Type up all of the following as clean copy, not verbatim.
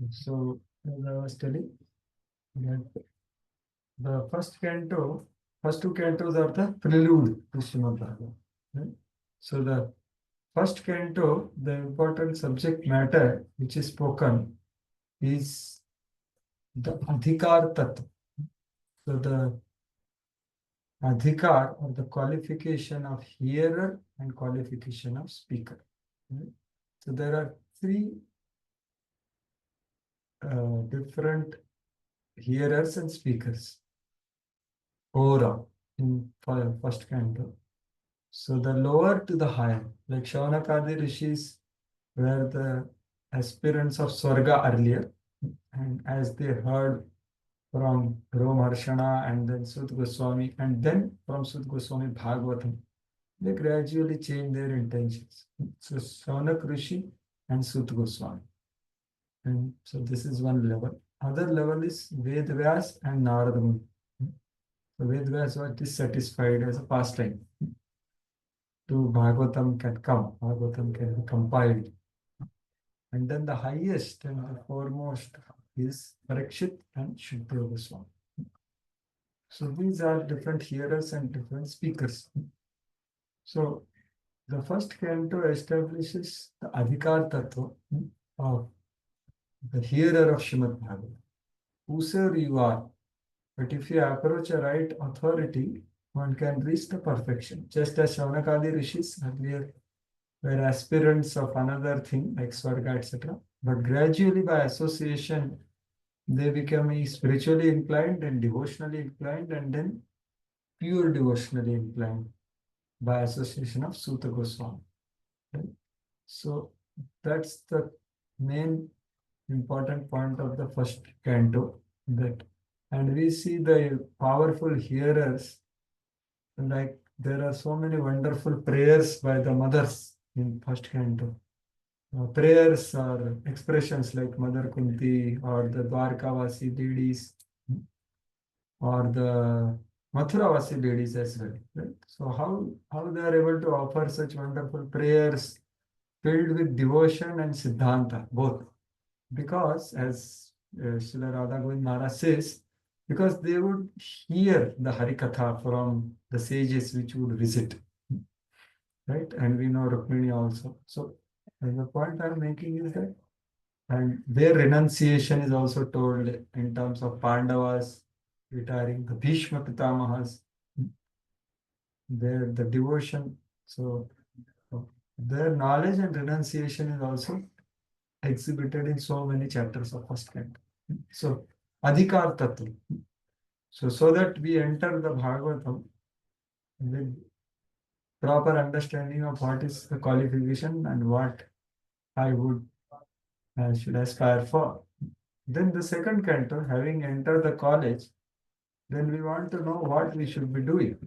So, as I was telling, that the first two cantos are the prelude to Srimad Bhagavatam. Right? So, the first canto, the important subject matter which is spoken is the Adhikar Tattva. So, the Adhikar or the qualification of hearer and qualification of speaker. Right? So, there are three different hearers and speakers overall in first canto. So the lower to the higher, like Shaunakadi rishis were the aspirants of Swarga earlier, and as they heard from Romaharshana and then Sut Goswami, and then from Sut Goswami Bhagavatam, they gradually changed their intentions. So Shaunak Rishi and Sut Goswami. And so this is one level. Other level is Ved Vyas and Narada Muni. So Ved Vyas was dissatisfied as a pastime. To Bhagavatam can come, Bhagavatam can be compiled. And then the highest and the foremost is Parikshit and Shukdev Goswami. So these are different hearers and different speakers. So the first canto establishes the Adhikar Tattva of the hearer of Srimad Bhagavatam. Whosoever you are, but if you approach a right authority, one can reach the perfection. Just as Shaunakadi rishis earlier were aspirants of another thing like Swarga, etc. But gradually by association, they become spiritually inclined and devotionally inclined and then pure devotionally inclined by association of Suta Goswami. Right? So that's the main important point of the first canto. And we see the powerful hearers, like there are so many wonderful prayers by the mothers in first canto. Prayers or expressions like Mother Kunti or the Dwarkavasi ladies or the Mathuravasi ladies as well. Right? So how they are able to offer such wonderful prayers filled with devotion and Siddhanta, both. Because as Srila Radha Govind Maharaj says, because they would hear the Harikatha from the sages which would visit. Right? And we know Rukmini also. So the point I'm making is that, and their renunciation is also told in terms of Pandavas retiring, the Bhishma Pitamahas, the devotion. So their knowledge and renunciation is also exhibited in so many chapters of first canto. So Adhikar Tattva. So that we enter the Bhagavatam with proper understanding of what is the qualification and what I should aspire for. Then the second canto, having entered the college, then we want to know what we should be doing.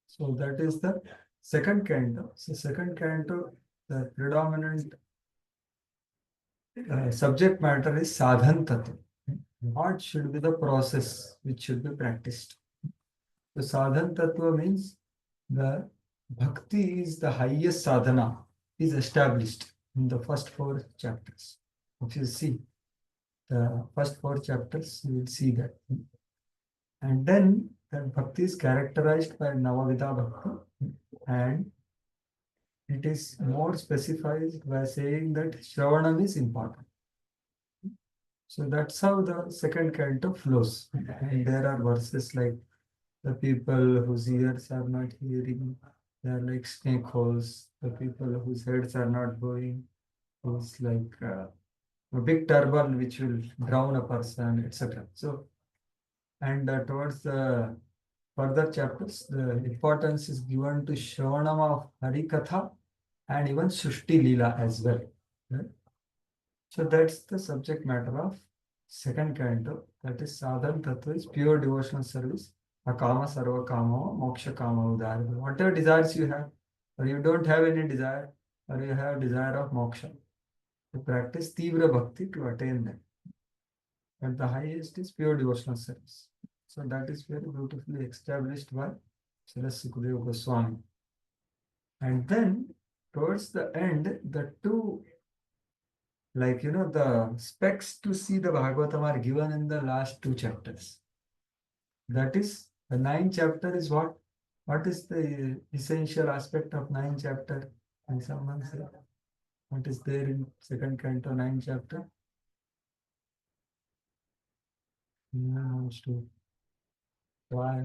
So that is the second canto. So second canto, the predominant subject matter is sadhan tattva. What should be the process which should be practiced? So sadhan tattva means the bhakti is the highest sadhana, is established in the first four chapters. If you see the first four chapters, you will see that. And then that bhakti is characterized by Navavidha Bhakti, and it is more specified by saying that Shravanam is important. So that's how the second canto flows. And there are verses like the people whose ears are not hearing, they are like snake holes. The people whose heads are not going, who's like a big turban which will drown a person, etc. So, and towards the further chapters, the importance is given to Shravanam of Harikatha and even Sushti Leela as well. Right? So that's the subject matter of second canto. That is Sadhan Tattva is pure devotional service. Akama Sarva Kama, Moksha Kama Udara. Whatever desires you have, or you don't have any desire, or you have desire of moksha, to practice Tivra Bhakti to attain that. And the highest is pure devotional service. So that is very beautifully established by Srila Sukadeva Goswami. And then towards the end, the two like the specs to see the Bhagavatam are given in the last two chapters. That is, the ninth chapter is what? What is the essential aspect of ninth chapter? Can someone say? What is there in second canto, ninth chapter? No, to why?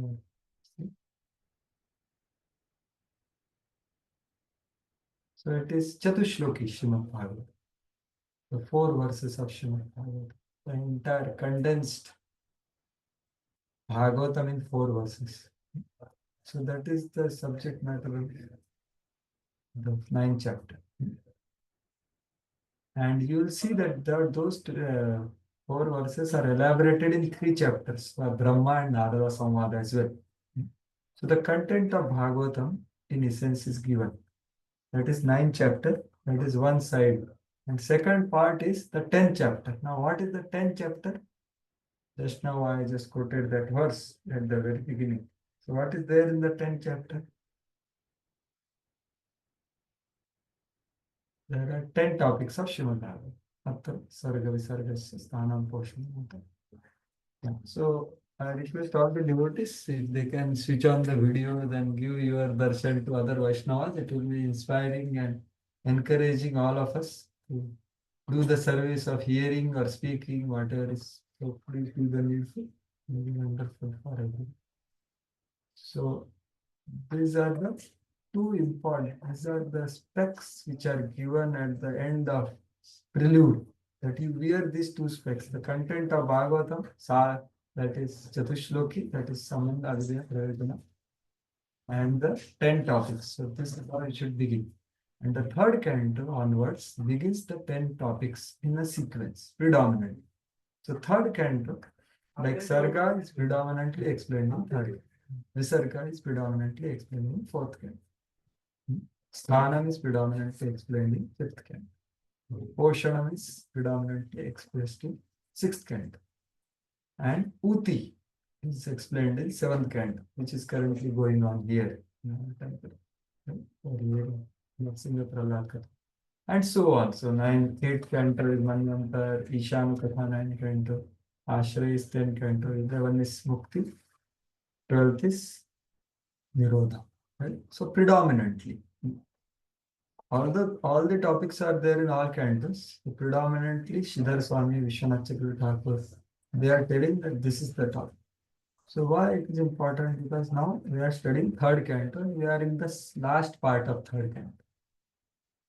So it is Chatushloki Srimad Bhagavatam, the four verses of Srimad Bhagavatam, the entire condensed Bhagavatam in four verses. So that is the subject matter of the ninth chapter. And you will see that those four verses are elaborated in three chapters, Brahma and Narada Samvada as well. So the content of Bhagavatam in essence is given. That is ninth chapter, that is one side. And second part is the 10th chapter. Now what is the 10th chapter? Just now I just quoted that verse at the very beginning. So what is there in the 10th chapter? There are 10 topics of Srimad Bhagavatam. Atha, Sarga, Visargasya, Sthanam, Poshanam. So I request all the devotees, if they can switch on the video, then give your darshan to other Vaishnavas. It will be inspiring and encouraging all of us to do the service of hearing or speaking, whatever is. So please do the needful. It will be wonderful for everyone. So these are the two important. These are the specs which are given at the end of prelude. That you wear these two specs. The content of Bhagavatam, that is Chatushloki, that is Samanda Avidya Prayojana, and the 10 topics. So this is how it should begin. And the third canto onwards begins the 10 topics in a sequence, predominantly. So third canto, like Sarga is predominantly explained in third. Visarga is predominantly explained in fourth canto. Sthanam is predominantly explained in fifth canto. Poshanam is predominantly expressed in sixth canto. And Uti is explained in seventh canto, which is currently going on here. And so on. So eighth canto is Manvantar, Isham Katha 9th canto, Ashray is 10th canto, 11 is Mukti, 12th is Nirodha. Right? So predominantly. All the topics are there in all cantos. So predominantly, Sridhar Swami, Vishwanath Chakravarti Thakur, they are telling that this is the topic. So why it is important? Because now we are studying third canto. We are in the last part of third canto.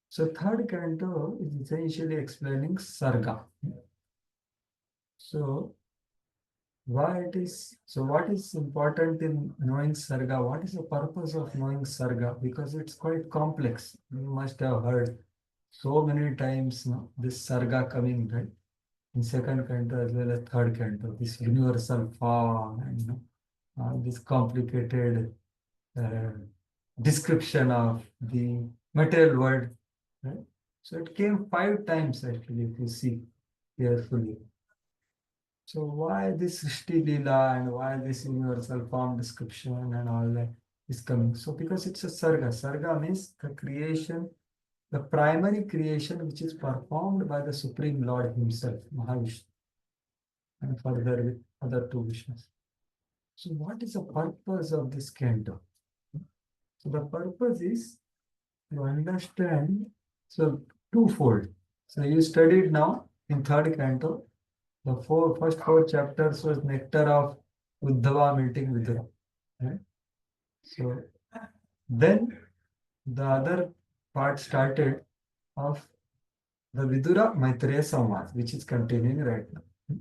So third canto is essentially explaining Sarga. So what is important in knowing Sarga? What is the purpose of knowing Sarga? Because it's quite complex. You must have heard so many times this Sarga coming, right? In second canto as well as third canto, this universal form and this complicated uh, description of the material world, right? So it came 5 times actually, if you see carefully. So why this Srishti Leela and why this universal form description and all that is coming? So because it's a Sarga. Sarga means the creation, the primary creation which is performed by the Supreme Lord Himself, Mahavishnu, and further with other two Vishnus. So what is the purpose of this canto? So the purpose is to understand, so twofold. So you studied now in third canto, the first four chapters was nectar of Uddhava meeting Vidura. Right? So then the other part started of the Vidura Maitreya Samvad, which is continuing right now.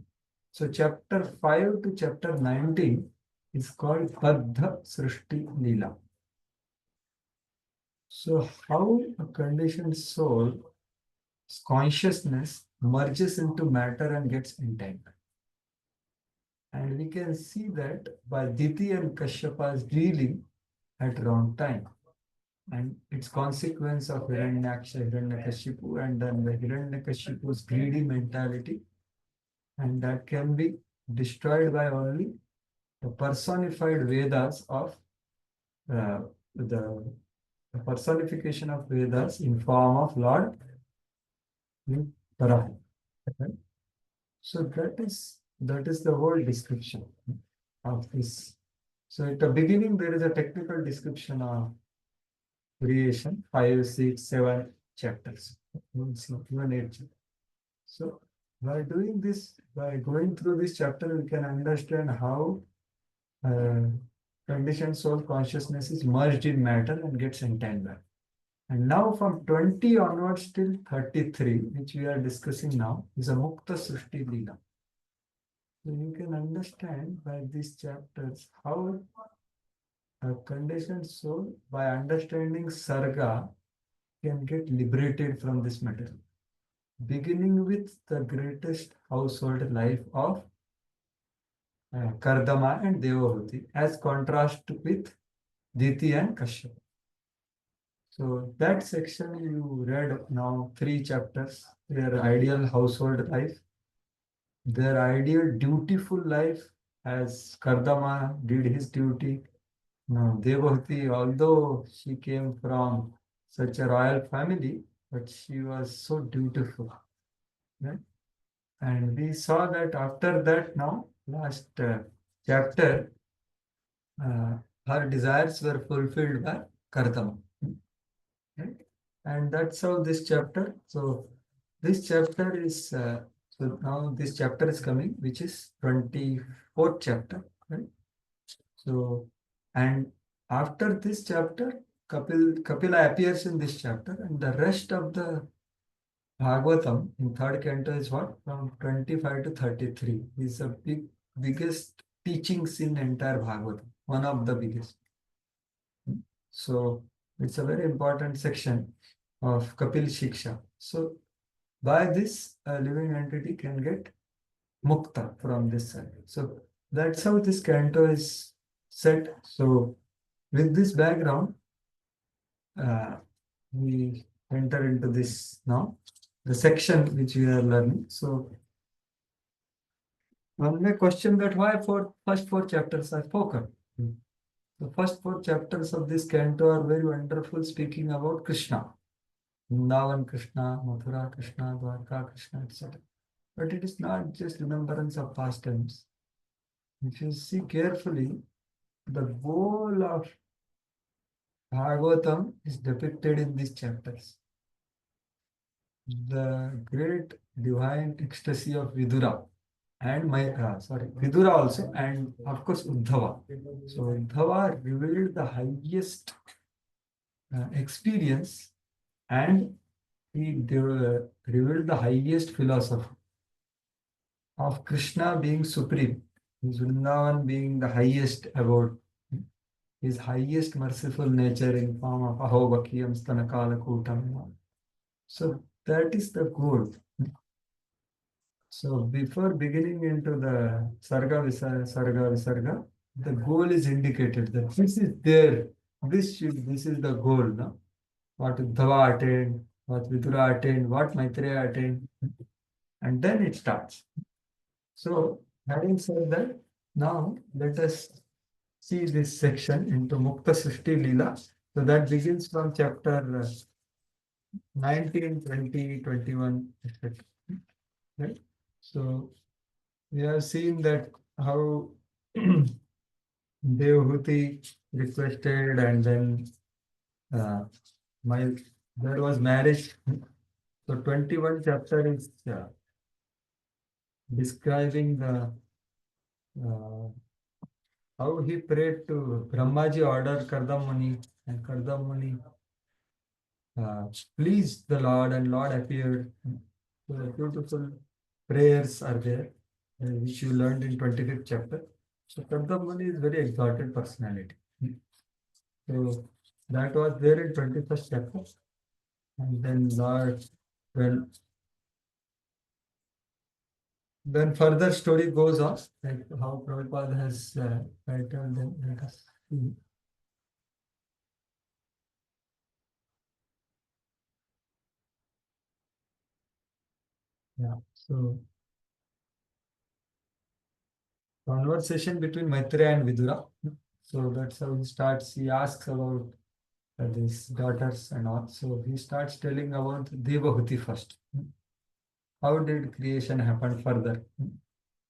So chapter 5 to chapter 19 is called Paddha Srishti Leela. So how a conditioned soul, consciousness merges into matter and gets entangled. And we can see that by Diti and Kashyapa's dealing at wrong time. And its consequence of Hiranyaksha, Hiranyakashipu, and then the Hiranyakashipu's greedy mentality. And that can be destroyed by only the personified Vedas of the personification of Vedas in form of Lord Parah. Right? So that is the whole description of this. So at the beginning, there is a technical description of creation, 5, 6, 7 chapters. We'll see, even 8 chapters. So by doing this, by going through this chapter, we can understand how uh, conditioned soul consciousness is merged in matter and gets entangled. And now from 20 onwards till 33, which we are discussing now, is a Mukta Srishti Leela. So you can understand by these chapters how a conditioned soul, by understanding Sarga, can get liberated from this material. Beginning with the greatest household life of Kardama and Devahuti, as contrast with Diti and Kashyap. So that section you read now, 3 chapters, their ideal household life, their ideal dutiful life, as Kardama did his duty. Now Devahuti, although she came from such a royal family, but she was so dutiful. Right? And we saw that after that now, last chapter, uh, her desires were fulfilled by Kardama. Right? And that's how this chapter. So this chapter is so now this chapter is coming, which is 24th chapter. Right? So and after this chapter, Kapila appears in this chapter, and the rest of the Bhagavatam in third canto is what, from 25 to 33 is a biggest teachings in entire Bhagavatam, one of the biggest. So it's a very important section of Kapil Shiksha. So by this, a living entity can get mukta from this side. So that's how this canto is set. So with this background, we enter into this now, the section which we are learning. So one may question that why first 4 chapters are spoken. The first 4 chapters of this canto are very wonderful, speaking about Krishna. Vrindavan Krishna, Mathura Krishna, Dwarka Krishna, etc. But it is not just remembrance of past times. If you see carefully, the goal of Bhagavatam is depicted in these chapters. The great divine ecstasy of Vidura and Vidura also, and of course Uddhava. So Uddhava revealed the highest experience, and he revealed the highest philosophy of Krishna being supreme, his Vrindavan being the highest abode, his highest merciful nature in form of Ahobakiyam Stanakala Kutam. So that is the goal. So before beginning into the Sarga Visarga, the goal is indicated that this is there. This is the goal. No? What Uddhava attained, what Vidura attained, what Maitreya attained, and then it starts. So having said that, now let us see this section into Mukta Srishti Leela. So that begins from chapter 19, 20, 21, etc. Right? So we have seen that how Devahuti requested, and then uh, my there was marriage. So 21 chapter is describing the uh, how he prayed to Brahmaji ordered Kardam Muni, and Kardam Muni pleased the Lord, and Lord appeared. So the beautiful prayers are there, which you learned in 25th chapter. So Kardam Muni is very exalted personality. So that was there in 21st chapter. And then Lord, well, then further story goes on, like how Prabhupada has titled them. Let us see. Yeah, so conversation between Maitreya and Vidura. So that's how he starts. He asks about his daughters and all. So he starts telling about Devahuti first. how did creation happen further.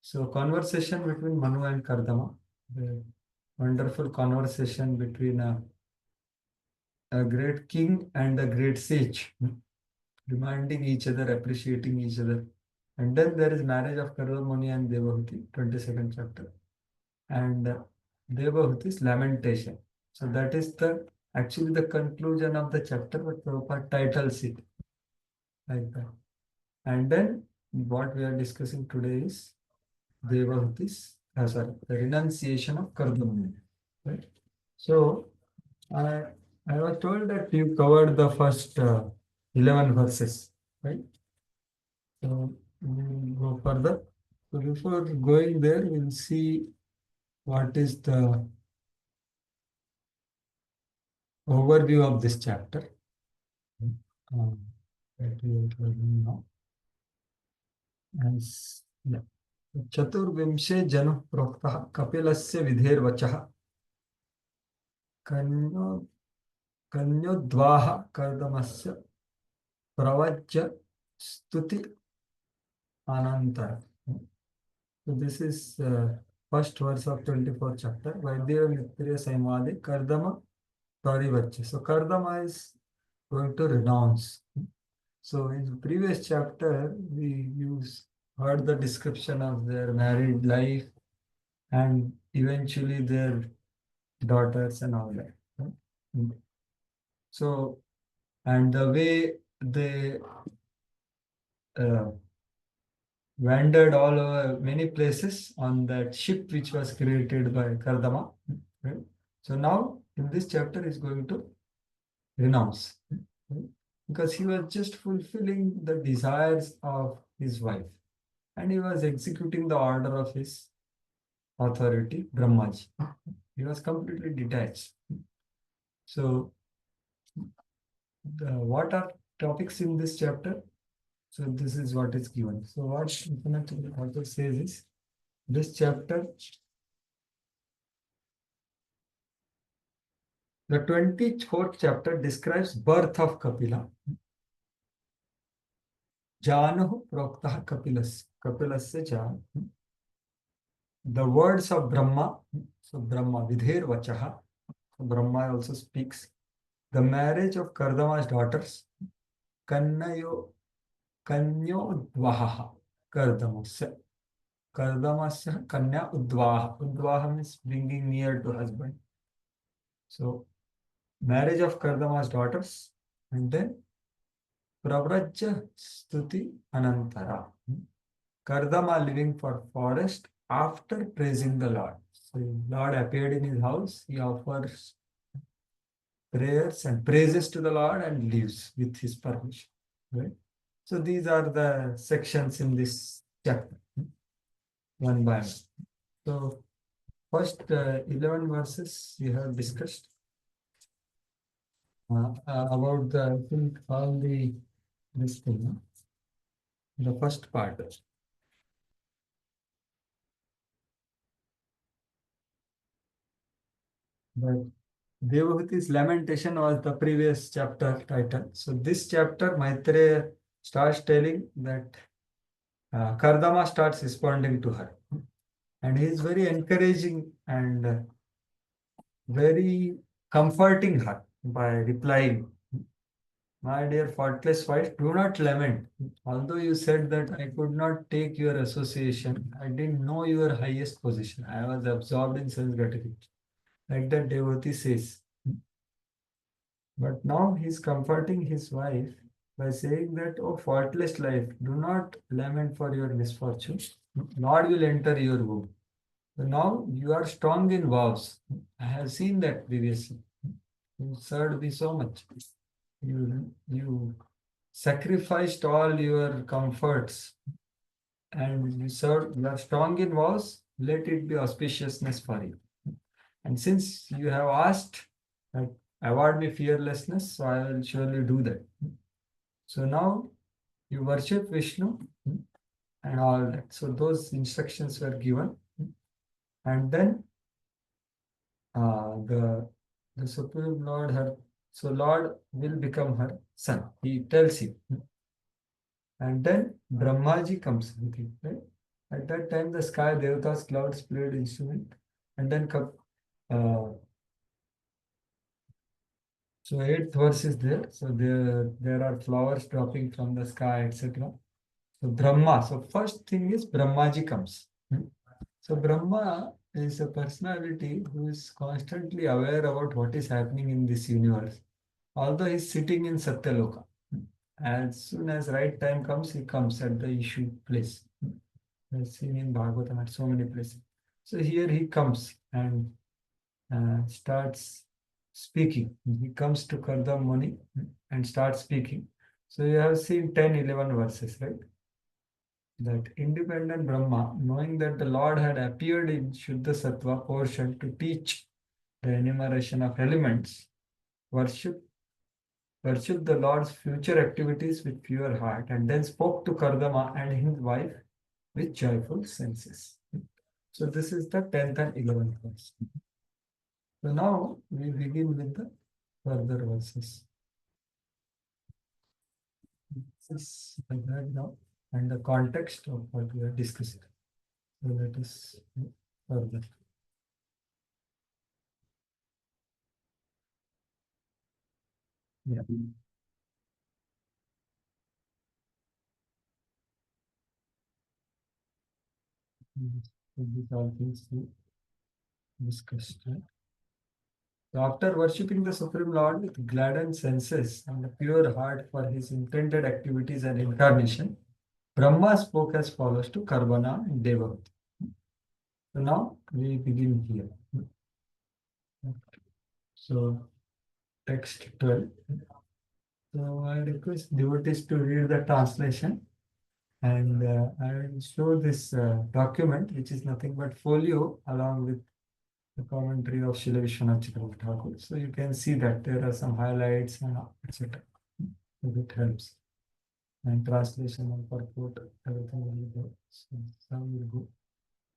So conversation between Manu and Kardama, the wonderful conversation between a great king and a great sage, reminding each other, appreciating each other. And then there is marriage of Kardamani and Devahuti, 22nd chapter. And Devahuti's lamentation. So that is the actually the conclusion of the chapter, but Prabhupada titles it like that. And then what we are discussing today is Devahuti's, the renunciation of Kardamani. Right? So I I was told that you covered the first 11 verses, right? So we'll go further. So before going there, we'll see what is the overview of this chapter. That we will learn now. As yeah. चतुर्विंशे जन प्रोक्तः कपिलस्य विधेर्वचः कन्यो कन्योद्वाह कर्दमस्य प्रवच्य स्तुति अनंतर. So this is first verse of 24th chapter. Vaidya Mitriya Saimade Kardama Parivacha. So Kardama is going to renounce. So in the previous chapter, we heard the description of their married life and eventually their daughters and all that. Right? So, and the way they wandered all over many places on that ship which was created by Kardama. Right? So now in this chapter is going to renounce, right? Because he was just fulfilling the desires of his wife and he was executing the order of his authority, Brahmaji. He was completely detached. So what are topics in this chapter? So this is what is given. So what the author says is, this chapter, the 24th chapter describes birth of Kapila. Janahu proktah Kapilas. Kapilasya Jan. The words of Brahma. So Brahma, Vidher Vachaha. So Brahma also speaks. The marriage of Kardama's daughters. Kanyo Dvaha. Kardamasya. Kardamasya Kanya Udvaha. Udvaha means bringing near to husband. So marriage of Kardama's daughters, and then Pravrajya Stuti Anantara. Kardama living for forest after praising the Lord. So Lord appeared in his house, he offers prayers and praises to the Lord and leaves with his permission. Right? So these are the sections in this chapter, one by one. So first 11 verses we have discussed. About the, I think, all this thing, the first part. But Devahuti's lamentation was the previous chapter title. So this chapter, Maitreya starts telling that Kardama starts responding to her. And he is very encouraging and very comforting her by replying, my dear faultless wife, do not lament. Although you said that I could not take your association, I didn't know your highest position. I was absorbed in sense gratification. Like that devotee says. But now he is comforting his wife by saying that, oh, faultless life, do not lament for your misfortune. Lord will enter your womb. So now you are strong in vows. I have seen that previously. You served me so much. You sacrificed all your comforts and you are strong in vows, let it be auspiciousness for you. And since you have asked that award me fearlessness, so I will surely do that. So now you worship Vishnu and all that. So those instructions were given. And then the Supreme Lord, so Lord will become her son. He tells him. And then Brahmaji comes with it, right? At that time, the sky, Devata's clouds played instrument, and then so eighth verse is there. So there are flowers dropping from the sky, etc. So Brahma. So first thing is Brahmaji comes. So Brahma is a personality who is constantly aware about what is happening in this universe. Although he's sitting in Satyaloka. As soon as right time comes, he comes at the issue place. I've seen in Bhagavatam at so many places. So here he comes and starts speaking. He comes to Kardam Muni and starts speaking. So you have seen 10, 11 verses, right? That independent Brahma, knowing that the Lord had appeared in Shuddha Sattva portion to teach the enumeration of elements, worship worshipped the Lord's future activities with pure heart, and then spoke to Kardama and his wife with joyful senses. So this is the 10th and 11th verse. So now we begin with the further verses. This is the background and the context of what we are discussing. So let us further. Yeah. So these are things we discussed. Right? So after worshipping the Supreme Lord with gladdened senses and a pure heart for his intended activities and incarnation, Brahma spoke as follows to Karbana and Devavati. So now we begin here. So text 12. So I request devotees to read the translation, and I will show this document, which is nothing but folio along with the commentary of Srila Vishwanath Chakravarti Thakur. So you can see that there are some highlights and etc. If it helps. And translation and purport, everything will go. So some will go.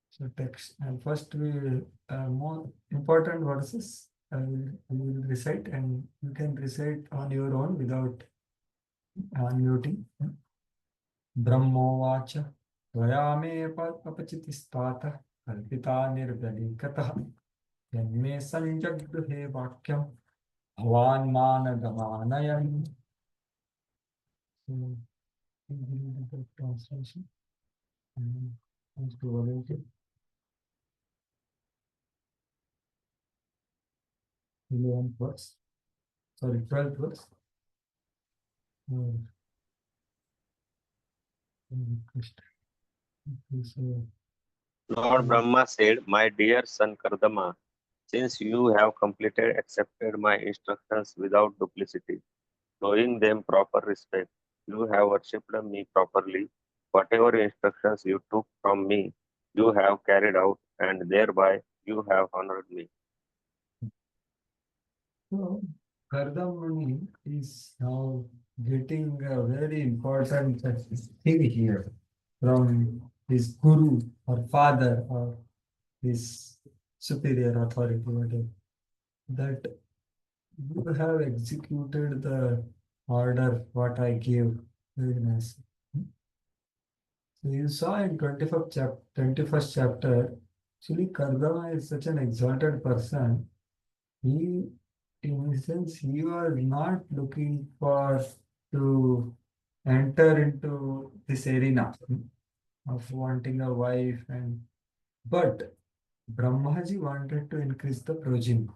So text, and first we will more important verses we will recite, and you can recite on your own without unmuting. Brahmovacha Tvayame अपचितिस्तातः कल्पिता निर्गलीकतः यन्मे संजगृहे वाक्यं भवान् मानगमानयन्. So, the translation. Thanks to volunteer. 11th verse. Sorry, 12th verse. So, Lord Brahma said, My dear son Kardama, since you have completed accepted my instructions without duplicity, showing them proper respect, you have worshipped me properly. Whatever instructions you took from me, you have carried out, and thereby you have honored me. So, Kardamani is now getting a very important thing here from his guru or father or his superior authority, whatever, that you have executed the order what I gave. Very nice. So you saw in 21st chapter, actually Kardama is such an exalted person. He, in a sense, he was not looking for to enter into this arena of wanting a wife, and but Brahmaji wanted to increase the progeny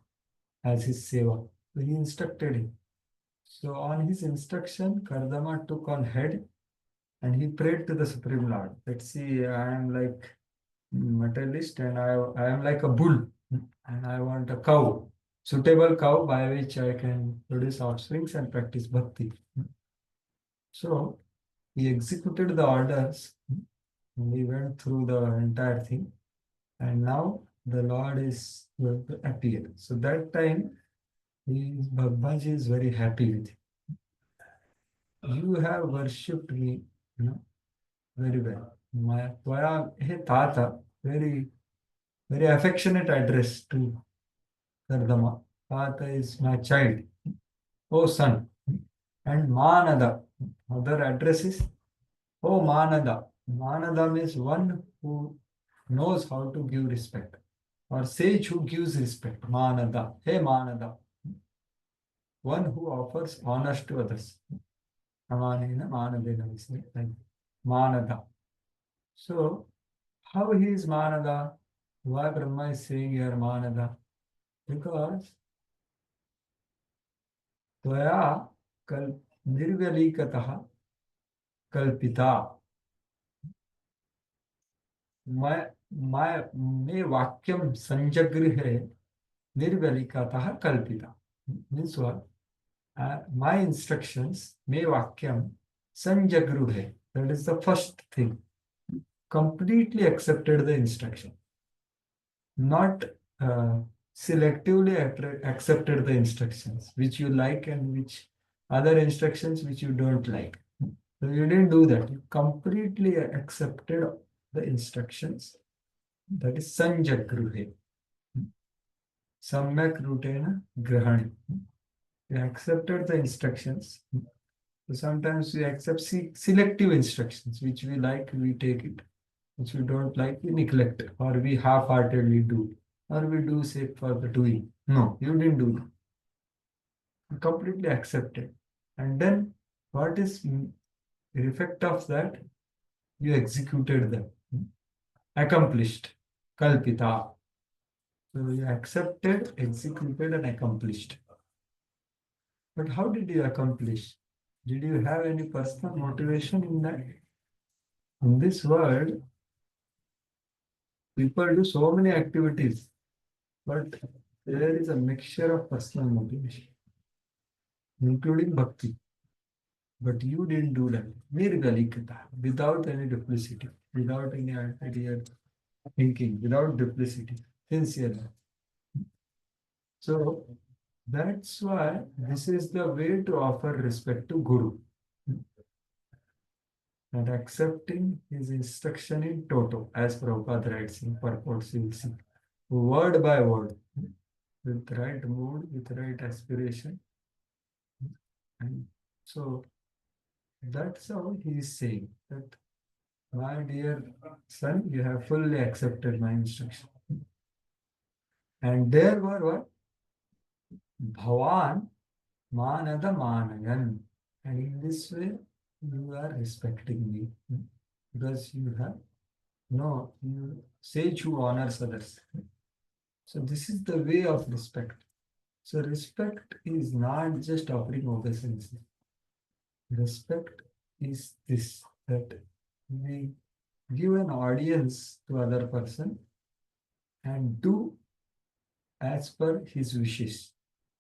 as his seva. So he instructed him. So on his instruction, Kardama took on head and he prayed to the Supreme Lord. Let's see, I am like materialist and I am like a bull and I want a cow, suitable cow by which I can produce offsprings and practice bhakti. So he executed the orders and he went through the entire thing, and now the Lord is going to appear. So that time Babaji is very happy with him. You have worshipped me, very well. My hey Tata, very affectionate address to Kardama. Tata is my child. Oh son. And Manada, other address is Oh, Manada. Manada means one who knows how to give respect. Or sage who gives respect. Manada. Hey, Manada. One who offers honors to others. Amanena, Manadena, we say. Like Manada. So, how he is Manada? Why Brahma is saying here Manada? Because त्वया कल निर्व्यलीकतः कल्पिता मैं वाक्यम संजगृहे निर्व्यलीकतः कल्पिता means what my instructions me vakyam sanjagruhe, that is the first thing, completely accepted the instruction, not selectively accepted the instructions which you like and which other instructions which you don't like. So you didn't do that. You completely accepted the instructions. That is sanjagruhe. Samyak rutena grahani. You accepted the instructions. So sometimes we accept selective instructions, which we like, we take it, which we don't like, we neglect, or we half-heartedly do, or we do say for the doing. No, you didn't do that. You completely accepted. And then what is the effect of that? You executed them, accomplished, kalpita. So you accepted, executed, and accomplished. But how did you accomplish? Did you have any personal motivation in that? In this world, people do so many activities, but there is a mixture of personal motivation, including bhakti. But you didn't do that. Nirgalikata, without any duplicity, without any ulterior thinking, without duplicity, sincerely. So that's why this is the way to offer respect to Guru. And accepting his instruction in toto, as Prabhupada writes in purports, you will see, word by word, with right mood, with right aspiration. And so that's how he is saying that, my dear son, you have fully accepted my instruction. And there were what? Bhavan Manada Manayan. And in this way, you are respecting me. Because you have no, you sage who honors others. So this is the way of respect. So respect is not just offering obeisance. Respect is this, that we give an audience to other person and do as per his wishes.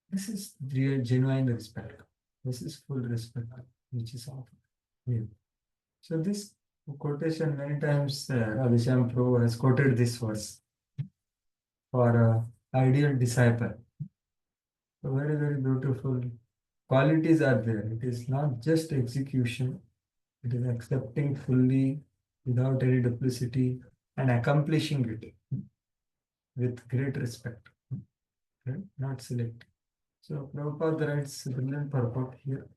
This is real genuine respect. This is full respect which is offered here. So this quotation many times Abhisham Prabhu has quoted this verse for ideal disciple. So very, very beautiful qualities are there. It is not just execution, it is accepting fully without any duplicity and accomplishing it with great respect, right? Not selective. So Prabhupada writes a brilliant purport here.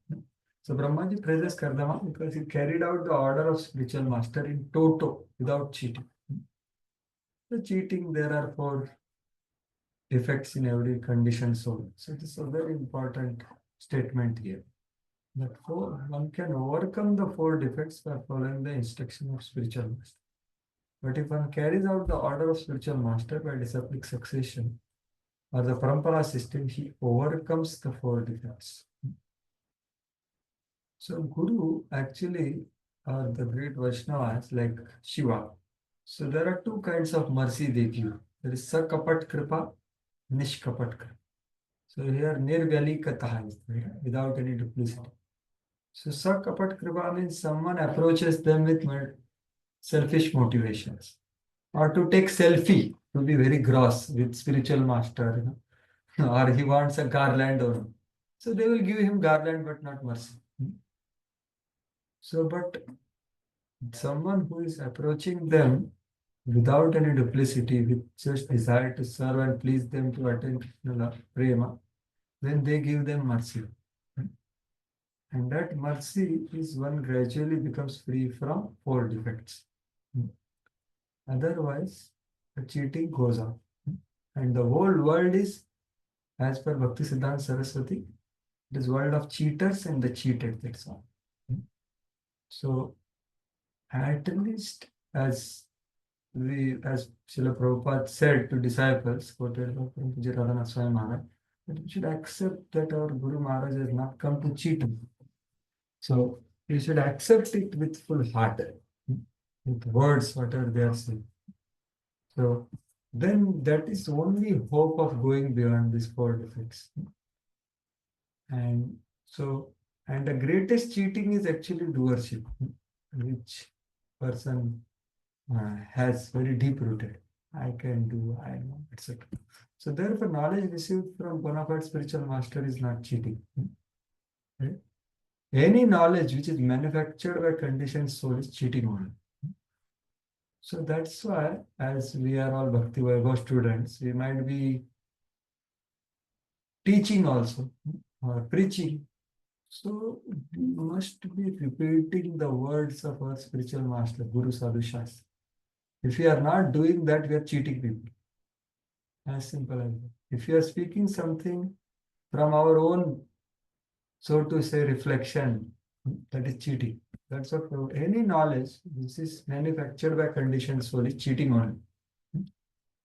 So Brahmaji praises Kardama because he carried out the order of spiritual master in toto without cheating. The cheating, there are four defects in every conditioned soul. So this is a very important statement here. That one can overcome the four defects by following the instruction of spiritual master. But if one carries out the order of spiritual master by disciplic succession or the parampara system, he overcomes the four defects. So Guru actually are the great Vaishnavas like Shiva. So there are two kinds of mercy they give. There is Sakapat Kripa, Nishkapat Kripa. So here Nirgalikataha is there, without any duplicity. So Sakapat Kripa means someone approaches them with selfish motivations. Or to take selfie, to be very gross with spiritual master, or he wants a garland or so they will give him garland but not mercy. So, but someone who is approaching them without any duplicity, with just desire to serve and please them to attain Krishna prema, then they give them mercy. And that mercy is one gradually becomes free from four defects. Otherwise, the cheating goes on. And the whole world is, as per Bhakti Siddhanta Saraswati, it is world of cheaters and the cheated, that's all. So, at least as as Srila Prabhupada said to disciples, quoted by Pujya Radhanath Swami Maharaj, that we should accept that our Guru Maharaj has not come to cheat. So we should accept it with full heart, with words, whatever they are saying. So then that is only hope of going beyond these four defects. And so, and the greatest cheating is actually doership, which person has very deep rooted. I can do, I know, etc. So therefore, knowledge received from bona fide spiritual master is not cheating. Right? Any knowledge which is manufactured by conditioned soul is cheating only. So that's why, as we are all Bhakti Vaibhav students, we might be teaching also or preaching. So we must be repeating the words of our spiritual master, Guru Sadhu Shastri. If we are not doing that, we are cheating people. As simple as that. If you are speaking something from our own, so to say, reflection, that is cheating. That's what any knowledge which is manufactured by conditioned soul is cheating only.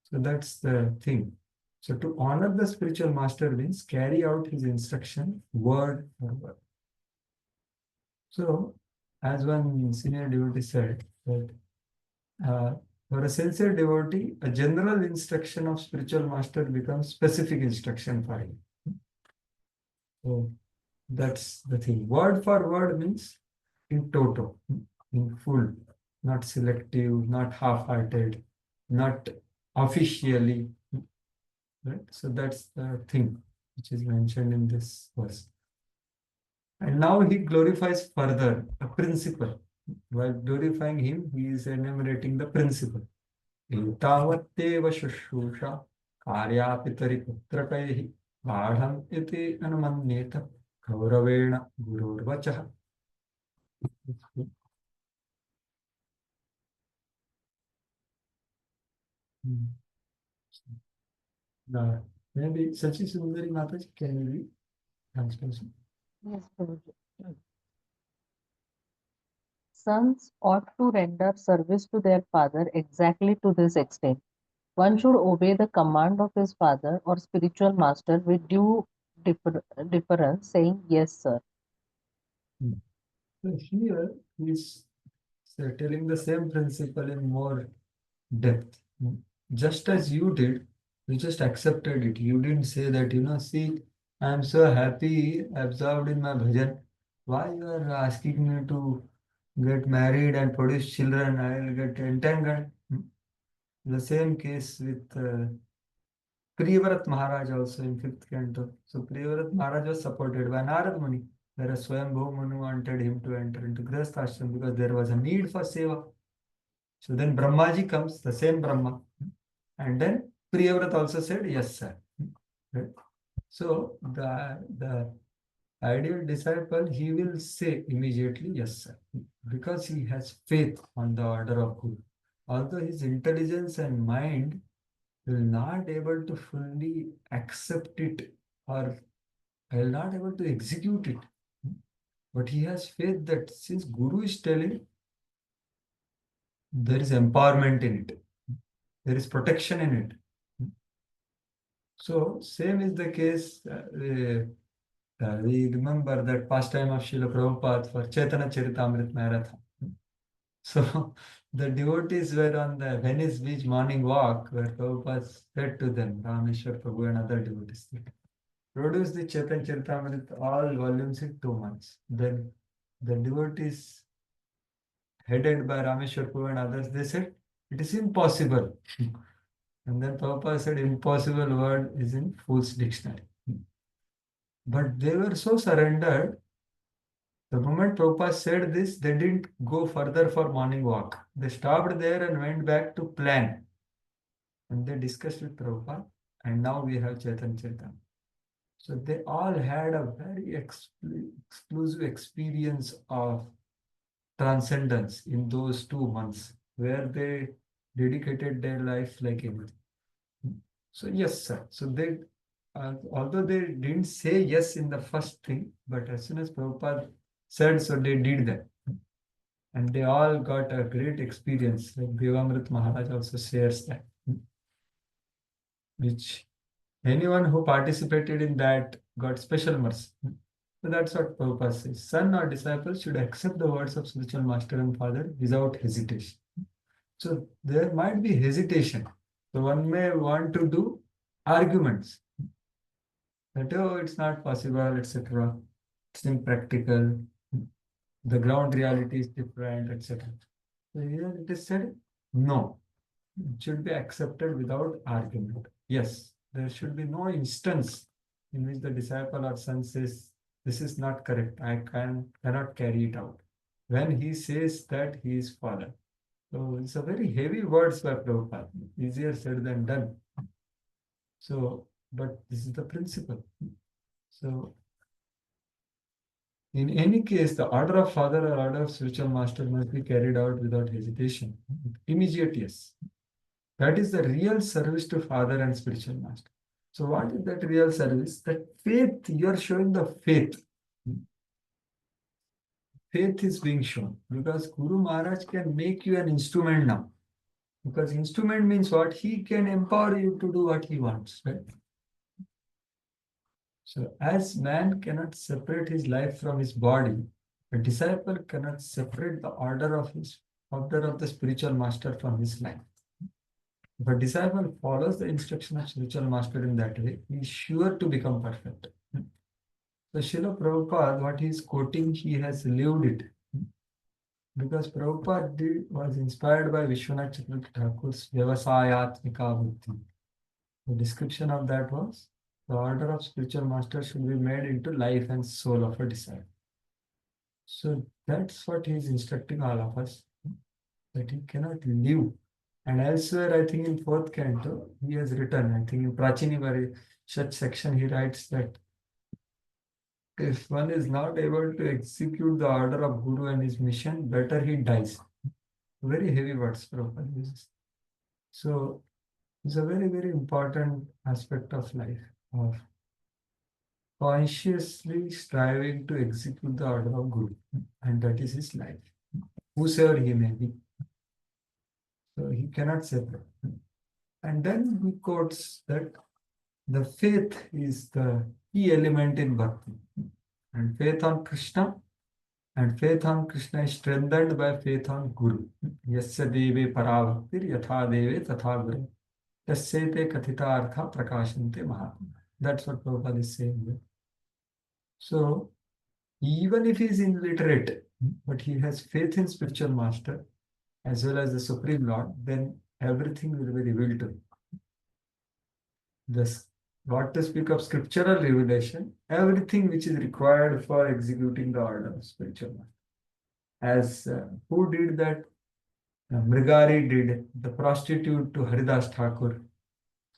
So that's the thing. So to honor the spiritual master means carry out his instruction word for word. So, as one senior devotee said, that for a sincere devotee, a general instruction of spiritual master becomes specific instruction for him. So that's the thing. Word for word means in toto, in full, not selective, not half-hearted, not officially. Right? So that's the thing which is mentioned in this verse. And now he glorifies further a principle. While glorifying him, he is enumerating the principle. एतावत्येव शुश्रूषा कार्यापितरिपुत्रकैः गाढम् इति अनुमन्येत गौरवेण गुरोर्वचः. Maybe Sachi Sundari Mataji, can you read translation? Yes, Guruji. Sons ought to render service to their father exactly to this extent. One should obey the command of his father or spiritual master with due deference, saying, "Yes, sir." So here he's telling the same principle in more depth. Just as you did, you just accepted it. You didn't say that, see, I'm so happy, absorbed in my bhajan. Why you are asking me to get married and produce children? I will get entangled. The same case with Priyavrat Maharaj also in 5th canto. So Priyavrat Maharaj was supported by Narad Muni, whereas Swayambhu Manu wanted him to enter into Grihastha ashram because there was a need for seva. So then Brahmaji comes, the same Brahma. And then Priyavrat also said, yes, sir. Right? So the ideal disciple, he will say immediately, yes, sir, because he has faith on the order of Guru. Although his intelligence and mind will not able to fully accept it or will not able to execute it. But he has faith that since Guru is telling, there is empowerment in it. There is protection in it. So same is the case. We remember that pastime of Srila Prabhupada for Chaitanya Charitamrita Marathon. So the devotees were on the Venice Beach morning walk where Prabhupada said to them, Rameshwar Prabhu and other devotees, produce the Chaitanya Charitamrita all volumes in 2 months. Then the devotees headed by Rameshwar Prabhu and others, they said, it is impossible. And then Prabhupada said, impossible word is in Fool's Dictionary. But they were so surrendered. The moment Prabhupada said this, they didn't go further for morning walk. They stopped there and went back to plan. And they discussed with Prabhupada. And now we have Chaitanya Charitamrita. So they all had a very exclusive experience of transcendence in those 2 months where they dedicated their life like anything. So yes, sir. So they, although they didn't say yes in the first thing, but as soon as Prabhupada said so, they did that. And they all got a great experience. Like Devamrit Maharaj also shares that, which anyone who participated in that got special mercy. So that's what Prabhupada says. Son or disciple should accept the words of spiritual master and father without hesitation. So there might be hesitation. So one may want to do arguments that, oh, it's not possible, etc. It's impractical. The ground reality is different, etc. So here it is said, no, it should be accepted without argument. Yes, there should be no instance in which the disciple or son says, this is not correct, I cannot carry it out. When he says that, he is fallen. So it's a very heavy words by Prabhupada, easier said than done. So, but this is the principle. So, in any case, the order of father or order of spiritual master must be carried out without hesitation. Immediate yes. That is the real service to father and spiritual master. So, what is that real service? That faith, you are showing the faith. Faith is being shown because Guru Maharaj can make you an instrument now. Because instrument means what? He can empower you to do what he wants, right? So as man cannot separate his life from his body, a disciple cannot separate the order of the spiritual master from his life. If a disciple follows the instruction of spiritual master in that way, he is sure to become perfect. So Srila Prabhupada, what he is quoting, he has lived it. Because Prabhupada was inspired by Vishwanath Chakravarti Thakur's Vyavasayatmika Buddhi. The description of that was, the order of spiritual master should be made into life and soul of a disciple. So that's what he is instructing all of us, that he cannot live. And elsewhere, I think in 4th canto, he has written, I think in Prachini Varishad section, he writes that if one is not able to execute the order of Guru and his mission, better he dies. Very heavy words Prabhupada uses. So it's a very, very important aspect of life, of consciously striving to execute the order of Guru, and that is his life, whosoever he may be. So he cannot separate. And then he quotes that the faith is the key element in bhakti, and faith on Krishna is strengthened by faith on Guru. Yasya deve parabhaktir yatha deve tatha guru. Yasyate kathita artha prakashante mahatma. That's what Prabhupada is saying here. So even if he is illiterate, but he has faith in spiritual master as well as the Supreme Lord, then everything will be revealed to him. Thus, what to speak of scriptural revelation, everything which is required for executing the order of spiritual master. As who did that? Mrigari did, the prostitute to Haridas Thakur.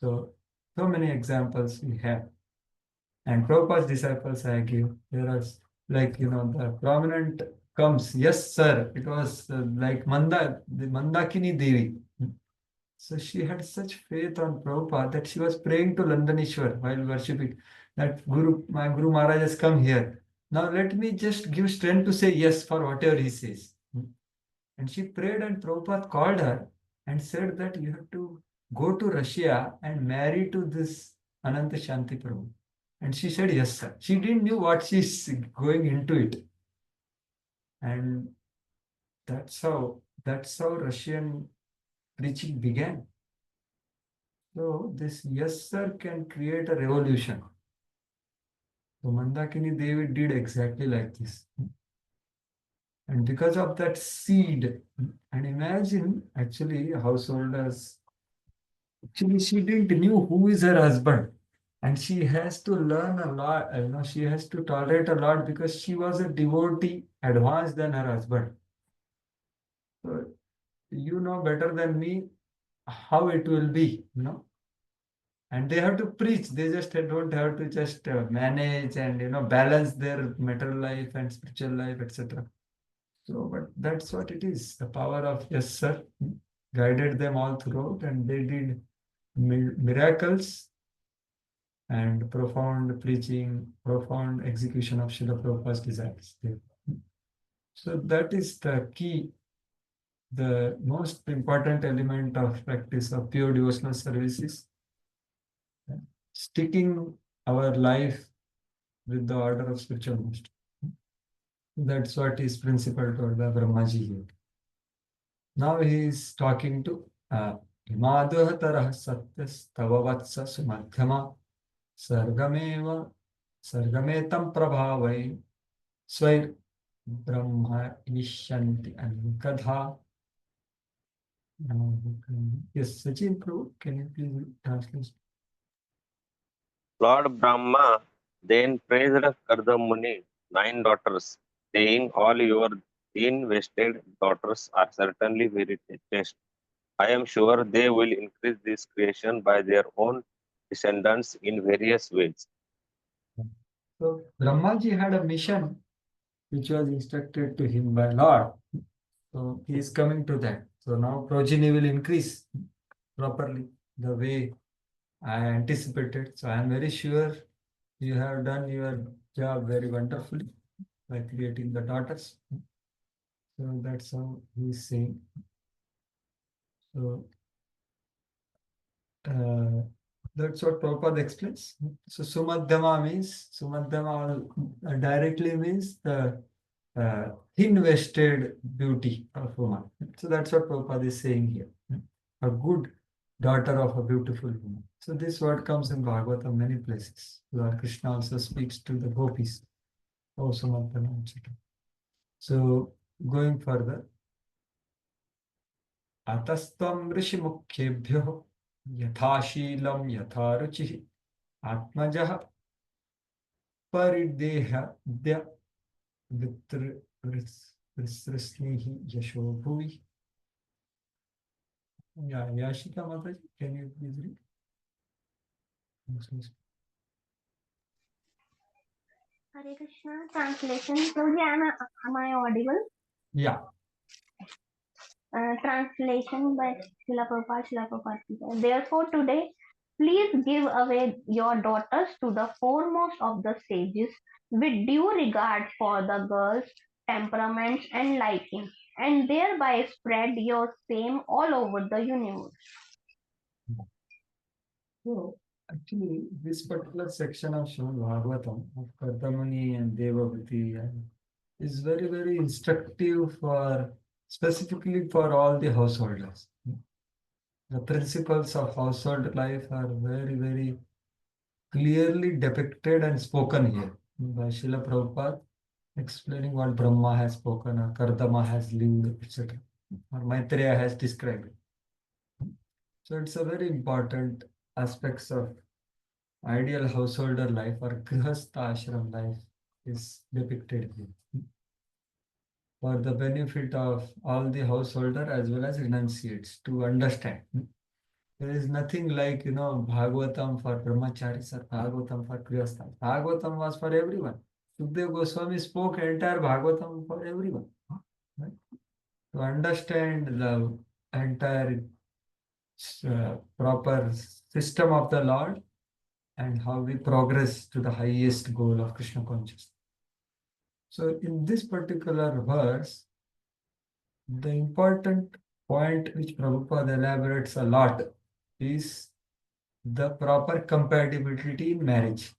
So many examples we have. And Prabhupada's disciples I give. There are the prominent comes, yes sir, it was like the Mandakini Devi. So she had such faith on Prabhupada that she was praying to Landanishwar while worshipping, that my Guru Maharaj has come here. Now let me just give strength to say yes for whatever he says. And she prayed, and Prabhupada called her and said that you have to go to Russia and marry to this Ananta Shanti Prabhu. And she said, yes, sir. She didn't know what she's going into it. And that's how Russian preaching began. So this yes, sir can create a revolution. So Mandakini Devi did exactly like this. And because of that seed, and imagine actually householders, actually she didn't knew who is her husband. And she has to learn a lot, she has to tolerate a lot because she was a devotee advanced than her husband. So you know better than me how it will be, and they have to preach. They just don't have to just manage and balance their material life and spiritual life, etc. So, but that's what it is. The power of yes, sir, guided them all throughout, and they did miracles and profound preaching, profound execution of Srila Prabhupada's desires. So that is the key, the most important element of practice of pure devotional services. Sticking our life with the order of spiritual master. That's what is principle told by Brahmaji here. Now he is talking to Himaduhatarah Satyas Tavavatsa Sumadhyama Sargameva Sargametam Prabhavai Swair Brahma Nishanti Ankadha. Yes, Sachin Prabhu, can you please translate? Lord Brahma then praised Kardamuni, 9 daughters, saying, all your 10 wasted daughters are certainly very chaste. I am sure they will increase this creation by their own descendants in various ways. So Brahmaji had a mission which was instructed to him by Lord. So he is coming to that. So now progeny will increase properly the way I anticipated. So I am very sure you have done your job very wonderfully by creating the daughters. So that's how he is saying. So that's what Prabhupada explains. So Sumadhyama directly means the thin-waisted beauty of woman. So that's what Prabhupada is saying here. A good daughter of a beautiful woman. So this word comes in Bhagavatam many places. Lord Krishna also speaks to the gopis. Oh, Sumadhyama, etc. So going further. Atastam rishi mukhyebhyo yathaशीலம் yatharuchih atmajah paridehadya vitrisnihi yasho bhuvi. Yeah, Yashika Mataji, can you please read? Hare Krishna translation. Prabhuji, am I audible? Yeah. Translation by Srila Prabhupada. Therefore, today, please give away your daughters to the foremost of the sages with due regard for the girls' temperaments and likings, and thereby spread your fame all over the universe. So actually, this particular section of Srimad Bhagavatam of Kardamani and Devavati is very, very instructive for specifically for all the householders. The principles of household life are very, very clearly depicted and spoken here by Srila Prabhupada, explaining what Brahma has spoken, or Kardama has lived, etc., or Maitreya has described. So it's a very important aspects of ideal householder life or grihastha ashram life is depicted here for the benefit of all the householder as well as renunciates to understand. There is nothing like, Bhagavatam for brahmacharis or Bhagavatam for grihastha. Bhagavatam was for everyone. Sukdev Goswami spoke entire Bhagavatam for everyone. Right? To understand the entire proper system of the Lord and how we progress to the highest goal of Krishna consciousness. So in this particular verse, the important point which Prabhupada elaborates a lot is the proper compatibility in marriage.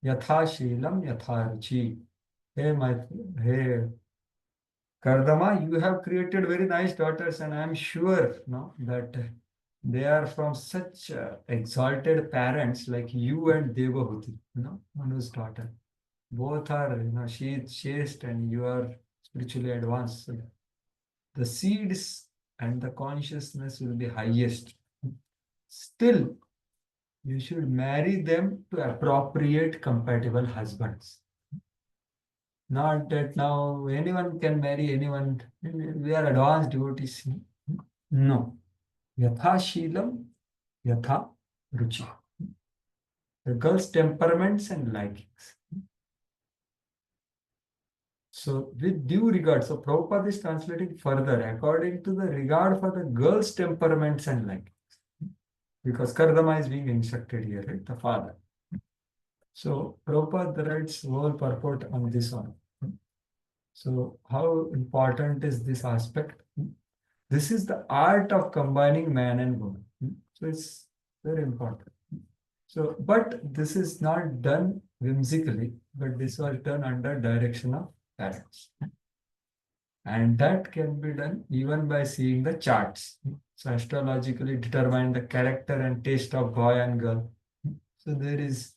Yatha Shilam Yatha Ruchi. Hey Kardama, you have created very nice daughters, and I am sure that they are from such exalted parents like you and Devahuti, Manu's daughter. Both are, she is chaste and you are spiritually advanced. So the seeds and the consciousness will be highest. Still, you should marry them to appropriate compatible husbands. Not that now anyone can marry anyone. We are advanced devotees. No. Yatha Shilam, Yatha ruchi. The girl's temperaments and likings. So with due regard, so Prabhupada is translating further according to the regard for the girl's temperaments and likings. Because Kardama is being instructed here, right? The father. So Prabhupada writes whole purport on this one. So how important is this aspect? This is the art of combining man and woman. So it's very important. So, but this is not done whimsically, but this was done under direction of parents. And that can be done even by seeing the charts. So astrologically determine the character and taste of boy and girl. So there is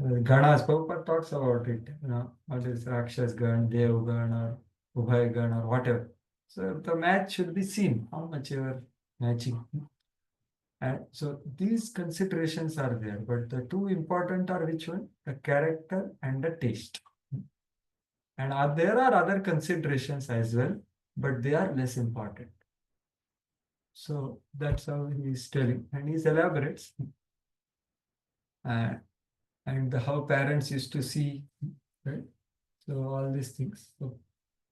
Ganas, Prabhupada talks about it, what is Rakshas Gan, Dev Gan, or Ubhay Gan, or whatever. So the match should be seen, how much you are matching. And so these considerations are there, but the two important are which one? The character and the taste. And there are other considerations as well, but they are less important. So that's how he is telling, and he elaborates. And how parents used to see, right? So all these things. So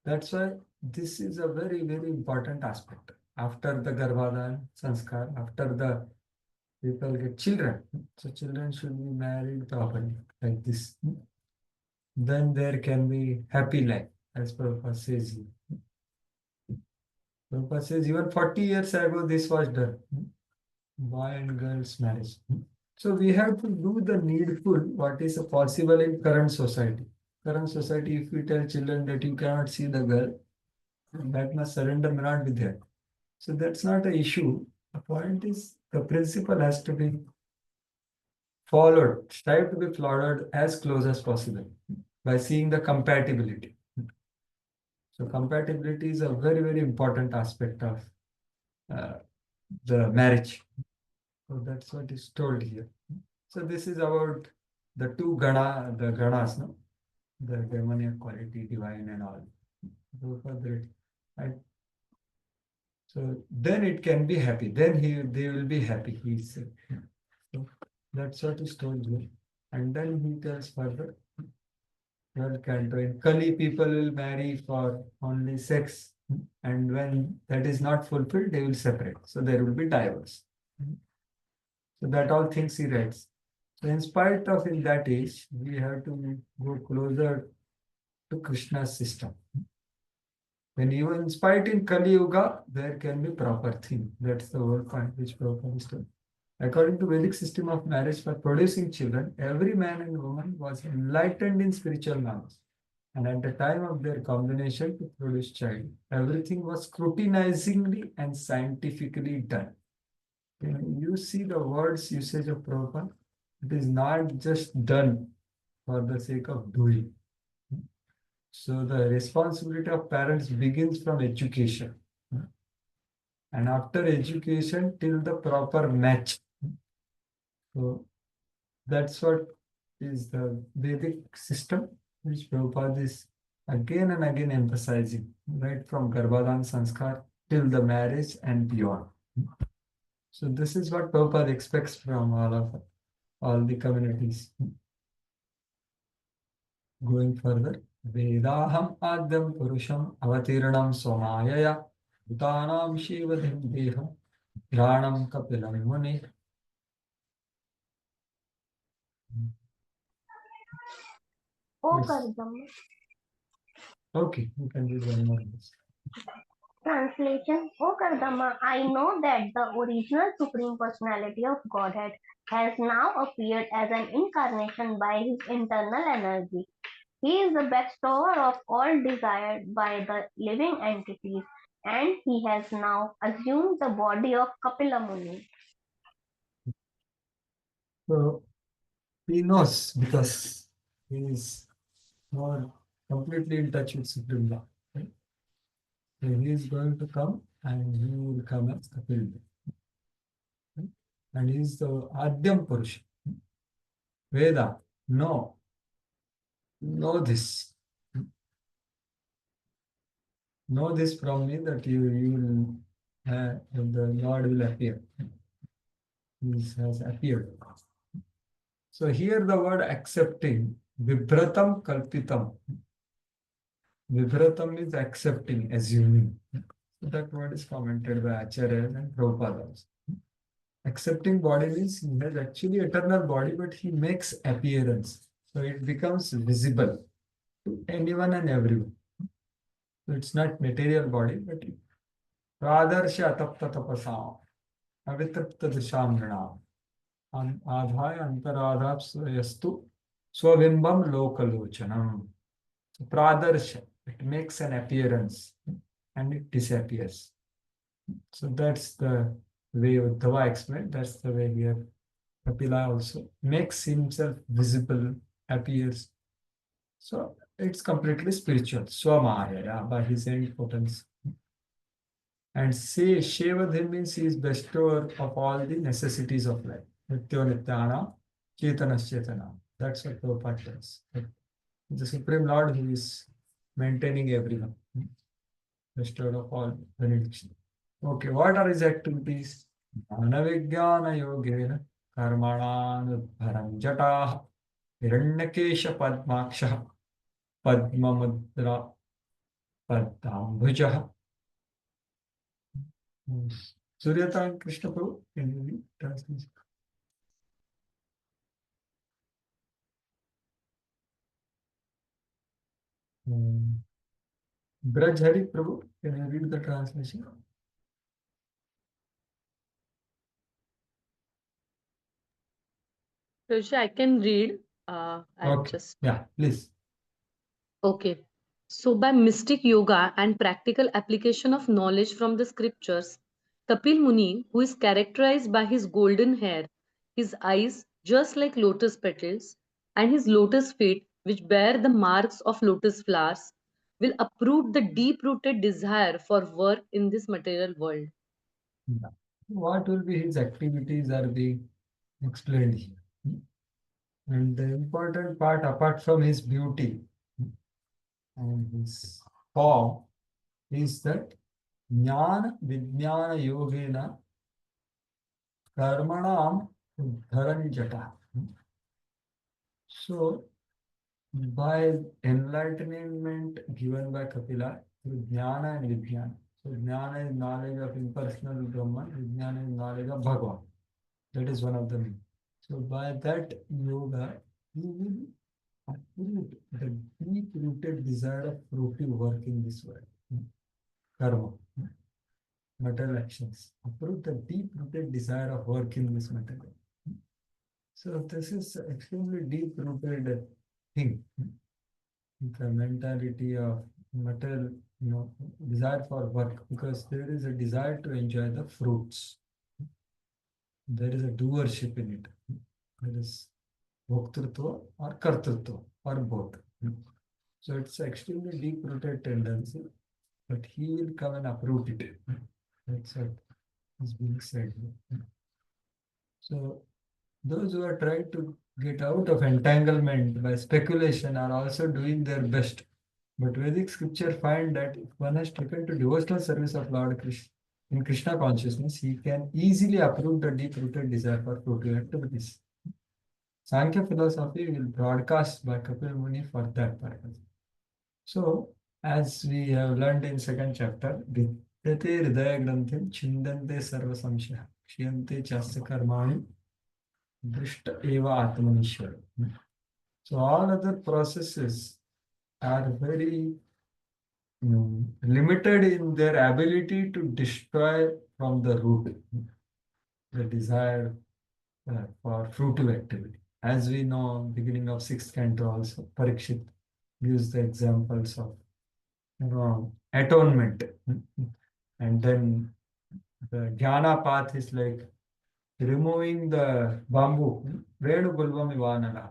that's why this is a very, very important aspect. After the Garbhadan, Sanskar, after the people get children, so children should be married properly, like this. Then there can be happy life, as Prabhupada says. Prabhupada says even 40 years ago this was done. Boy and girl's marriage. So we have to do the needful, what is possible in current society. Current society, if we tell children that you cannot see the girl, that much surrender may not be there. So that's not an issue. The point is the principle has to be followed, strive to be followed as close as possible by seeing the compatibility. So compatibility is a very, very important aspect of the marriage. So that's what is told here. So this is about the two ganas, no? The demoniac quality, divine and all. Right? So then it can be happy. Then they will be happy, he said. So that's what is told here. And then he tells further, 12th canto, in Kali people will marry for only sex. And when that is not fulfilled, they will separate. So there will be divorce. So that all things he writes. So in spite of in that age, we have to go closer to Krishna's system. And even in spite in Kali Yuga, there can be proper thing. That's the whole point which Prabhupada is told. According to Vedic system of marriage for producing children, every man and woman was enlightened in spiritual knowledge. And at the time of their combination to produce child, everything was scrutinizingly and scientifically done. You see the words usage of Prabhupada, it is not just done for the sake of doing. So the responsibility of parents begins from education. And after education till the proper match. So that's what is the Vedic system which Prabhupada is again and again emphasizing, right from Garbhadan Sanskar till the marriage and beyond. So this is what Prabhupada expects from all the communities. Going further, Vedaham Adyam Purusham Avatirnam Somayaya Bhutanam Shivadhim Deham Granam Kapilam Muni. O Yes. Kardama. Okay, you can read one more. Translation. O Kardama, I know that the original Supreme Personality of Godhead has now appeared as an incarnation by his internal energy. He is the bestower of all desired by the living entities, and he has now assumed the body of Kapila Muni. So he knows because he is not completely in touch with Supreme Law. Right? So he is going to come and he will come as Kapil. Right? And he is the Adyam Purusha. Veda, know this. Know this from me that you will the Lord will appear. has appeared. So here the word accepting, vibhratam kalpitam. Vibhratam is accepting, assuming. So that word is commented by Acharya and Prabhupada also. Accepting body means he has actually eternal body, but he makes appearance. So it becomes visible to anyone and everyone. So it's not material body, but Pradarsha atapta tapasam, avitrapta disham nrinam, adhaya antaradhap yastu swabimbam lokalochanam. So Pradarsha, it makes an appearance and it disappears. So that's the way Uddhava explained, that's the way here Kapila also makes himself visible, appears. So it's completely spiritual, Swamaya, by his own potency. And say Shevadhi means he is bestower of all the necessities of life. Nityo Nityana, Chetanas Chetana. That's what Prabhupada tells. The Supreme Lord who is maintaining everyone, bestower of all benediction. Okay, what are his activities? Jnana Yogena, Karmananudharam Jataha, Hiranyakesha Padmaksha, Padmamudra Padambhujaha. Suryata and Krishna Prabhu, can you read translation? Braj Hari Prabhu, can you read the translation? Rishi, I can read. I'll Okay, just. yeah, please. Okay. So, by mystic yoga and practical application of knowledge from the scriptures, Kapil Muni, who is characterized by his golden hair, his eyes just like lotus petals, and his lotus feet, which bear the marks of lotus flowers, will uproot the deep rooted desire for work in this material world. Yeah. What will be his activities are being explained here. And the important part, apart from his beauty and his form, is that Jnana Vijnana Yogena Karmanam Dharanjata. So, by enlightenment given by Kapila through Jnana and Vijnana. So, Jnana is knowledge of impersonal Brahman, Vijnana is knowledge of Bhagavan. That is one of them. So, by that yoga, he will uproot the deep rooted desire of fruitive work in this world. Karma, material actions. Uproot the deep rooted desire of work in this material. So, this is extremely deep rooted thing. The mentality of material, desire for work, because there is a desire to enjoy the fruits. There is a doership in it. There is bhoktrutva or kartrutva or both. So it's extremely deep-rooted tendency, but he will come and uproot it. That's what is being said here. So those who are trying to get out of entanglement by speculation are also doing their best. But Vedic scripture find that if one has taken to devotional service of Lord Krishna in Krishna consciousness, he can easily uproot the deep-rooted desire for fruitive activities. Sankhya philosophy will broadcast by Kapil Muni for that purpose. So, as we have learned in second chapter, Vidyate Hridaya Granthim Chindante Sarva Samshaya Kshiyante Chasya Karmani Drishta Eva Atmanishwar. So, all other processes are very limited in their ability to destroy from the root the desire for fruitive activity. As we know, beginning of sixth canto also, Parikshit gives the examples of atonement. And then the jnana path is like removing the bamboo. Venu gulvam ivanala.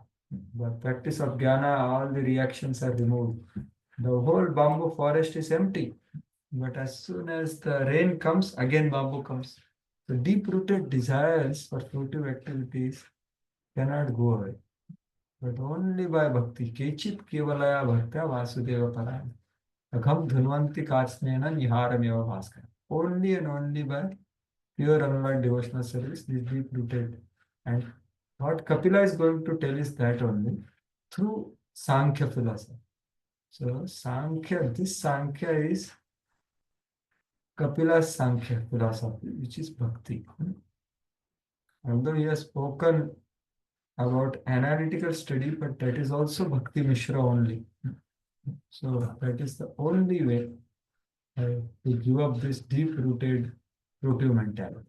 The practice of jnana, all the reactions are removed. The whole bamboo forest is empty. But as soon as the rain comes, again bamboo comes. The deep-rooted desires for fruitive activities cannot go away. But only by bhakti. Kechit kevalaya bhaktya vasudeva paraya. Agham dhunvanti katsnena niharameva bhaskara. Only and only by pure unalloyed devotional service, this deep rooted. And what Kapila is going to tell is that only through Sankhya philosophy. So Sankhya, this Sankhya is Kapila's Sankhya philosophy, which is Bhakti. Although he has spoken about analytical study, but that is also Bhakti Mishra only. So that is the only way to give up this deep-rooted fruitive mentality.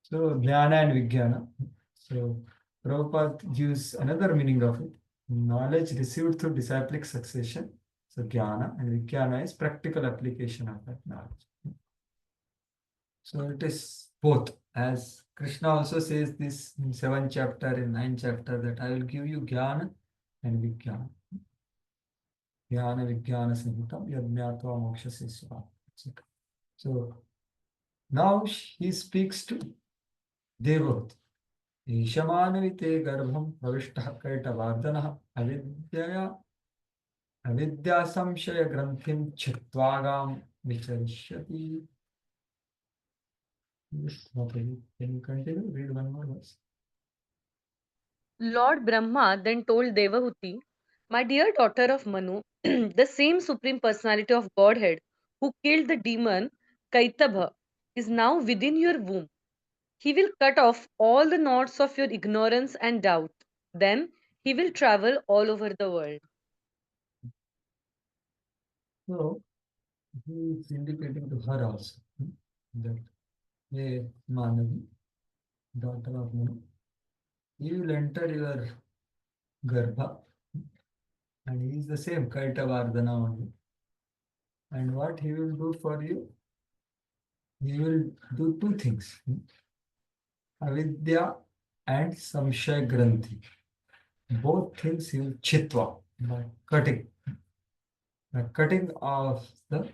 So Jnana and Vijnana. So Prabhupada gives another meaning of it. Knowledge received through disciplic succession. So Jnana, and Vijnana is practical application of that knowledge. So it is both. As Krishna also says this in 7th chapter, in 9th chapter, that I will give you Jnana and Vijnana. Jnana Vijnana Samhitam Yadnyatva Moksha Sesva. So now he speaks to Devavati. ईशमानविते गर्भं प्रविष्टः कैटवार्दनः अविद्या संशय ग्रंथिं छित्त्वागां विचरिष्यति. Can you continue? Read one more verse. Lord Brahma then told Devahuti, my dear daughter of Manu, the same Supreme Personality of Godhead who killed the demon Kaitabha is now within your womb. He will cut off all the knots of your ignorance and doubt. Then he will travel all over the world. So he is indicating to her also that hey Manavi, daughter of Manu, he will enter your Garbha, and he is the same Kaitavardhana only. And what he will do for you? He will do two things. Avidya and Samshaya Granthi. Both things he will chitva, by cutting. The cutting of the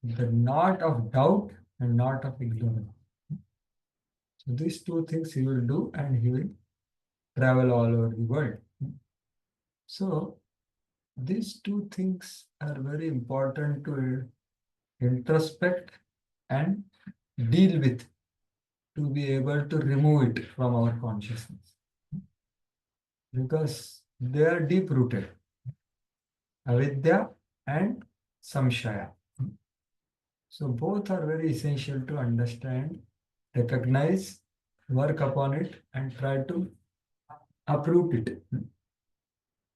knot of doubt and knot of ignorance. So these two things he will do, and he will travel all over the world. So these two things are very important to introspect and deal with, to be able to remove it from our consciousness, because they are deep rooted, avidya and samshaya. So both are very essential to understand, recognize, work upon it, and try to uproot it.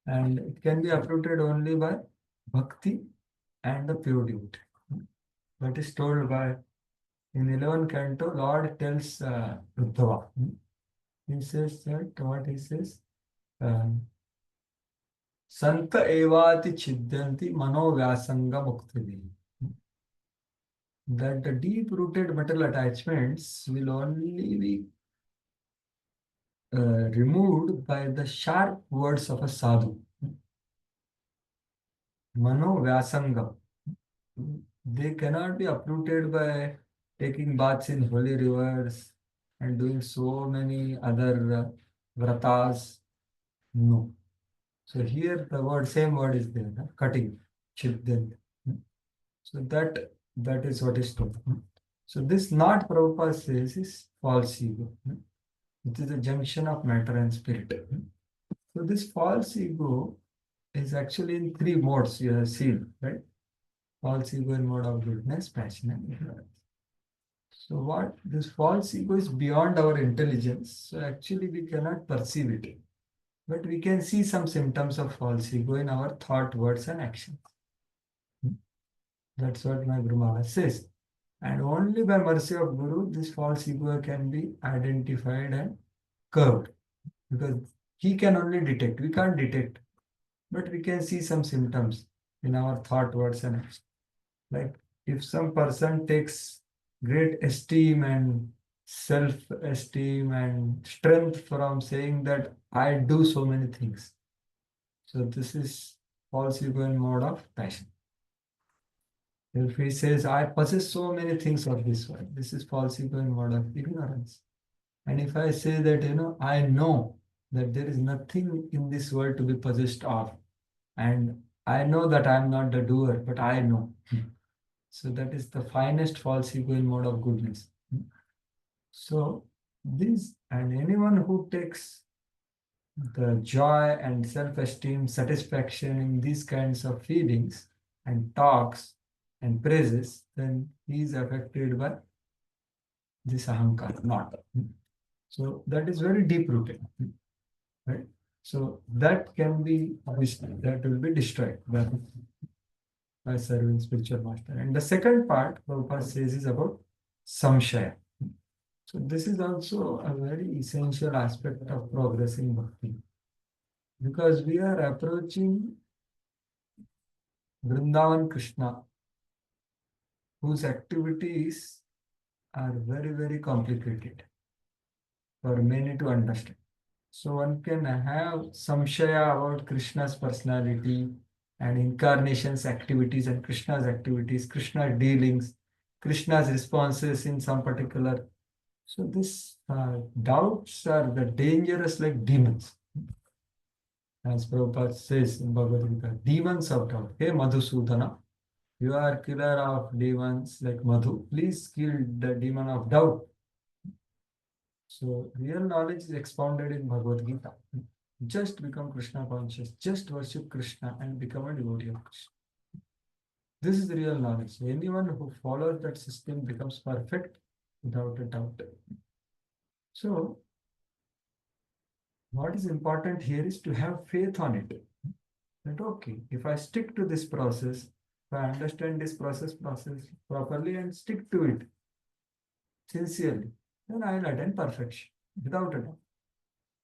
And it can be uprooted only by bhakti and the pure devotee. That is told by, in 11th canto, Lord tells Uddhava. He says that, what he says? Santa evati chidyanti mano vyasanga mukti. That the deep-rooted material attachments will only be removed by the sharp words of a sadhu. Mano vyasanga. They cannot be uprooted by taking baths in holy rivers and doing so many other vratas. No. So here the word, same word is there, cutting, chidyan. So that is what is told. So this knot Prabhupada says is false ego. It is a junction of matter and spirit. So this false ego is actually in three modes you have seen, right? False ego in mode of goodness, passion, and ignorance. So what this false ego is beyond our intelligence. So actually we cannot perceive it. But we can see some symptoms of false ego in our thought, words, and actions. That's what my Guru Maharaj says. And only by mercy of Guru, this false ego can be identified and curbed. Because he can only detect. We can't detect. But we can see some symptoms in our thought, words, and actions. Like if some person takes great esteem and self-esteem and strength from saying that I do so many things. So this is false ego in mode of passion. If he says, I possess so many things of this world, this is false ego in mode of ignorance. And if I say that, I know that there is nothing in this world to be possessed of, and I know that I am not the doer, but I know. So that is the finest false ego in mode of goodness. So this, and anyone who takes the joy and self-esteem, satisfaction in these kinds of feelings and talks and praises, then he is affected by this ahankara, not. So that is very deep rooted, right? So that can be, that will be destroyed by serving spiritual master. And the second part, Prabhupada says, is about samshaya. So this is also a very essential aspect of progressing bhakti, because we are approaching Vrindavan Krishna, whose activities are very, very complicated for many to understand. So one can have samshaya about Krishna's personality and incarnations activities and Krishna's activities, Krishna's dealings, Krishna's responses in some particular. So this doubts are the dangerous like demons. As Prabhupada says in Bhagavad Gita, demons of doubt. Hey Madhusudana, you are killer of demons like Madhu. Please kill the demon of doubt. So real knowledge is expounded in Bhagavad Gita. Just become Krishna conscious, just worship Krishna and become a devotee of Krishna. This is real knowledge. Anyone who follows that system becomes perfect without a doubt. So what is important here is to have faith on it. That okay, if I stick to this process, if I understand this process properly and stick to it sincerely, then I will attain perfection without a doubt.